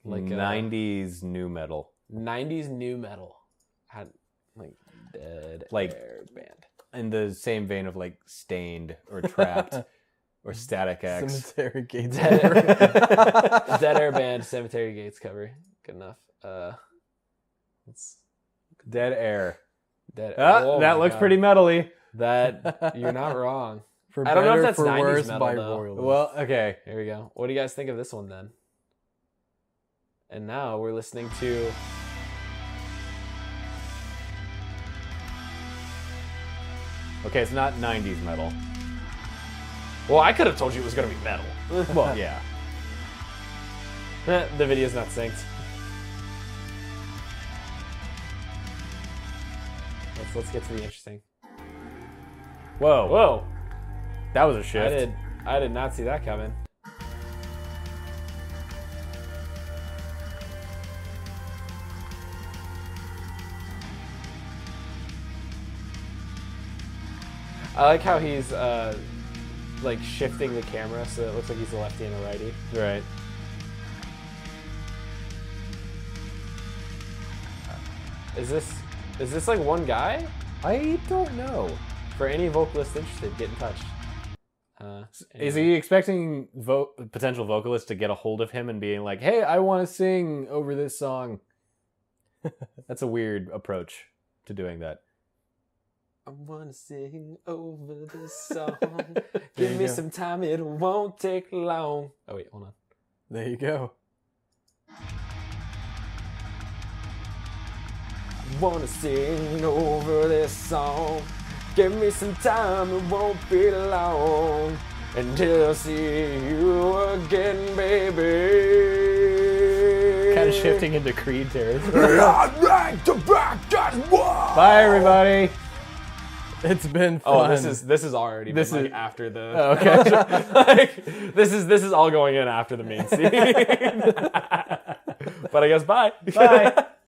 90s new metal. 90s new metal. Had like Dead Air band. In the same vein of like Stained or Trapped or Static X. Cemetery Gates. Dead Air band, Cemetery Gates cover. Good enough. Dead Air. That looks pretty metally. That you're not wrong. For I don't know if Better, that's for 90s worse metal, by though. Royal. Well, okay. Here we go. What do you guys think of this one then? And now we're listening to Okay, it's not 90s metal. Well, I could have told you it was going to be metal. Well, yeah. The video's not synced. Let's get to the interesting. Whoa. That was a shift. I did not see that coming. I like how he's like shifting the camera so it looks like he's a lefty and a righty. Right. Is this like one guy? I don't know. For any vocalist interested, get in touch. Is he expecting potential vocalists to get a hold of him and being like, hey, I want to sing over this song? That's a weird approach to doing that. I wanna sing over this song. Give me some time, it won't take long. Oh wait, hold on. There you go. I wanna sing over this song. Give me some time, it won't be long. Until I see you again, baby. Kind of shifting into Creed territory. Bye, everybody. It's been fun. Oh, this is already This been, is- after the. Oh, okay. Like, this is all going in after the main scene. But I guess bye. Bye.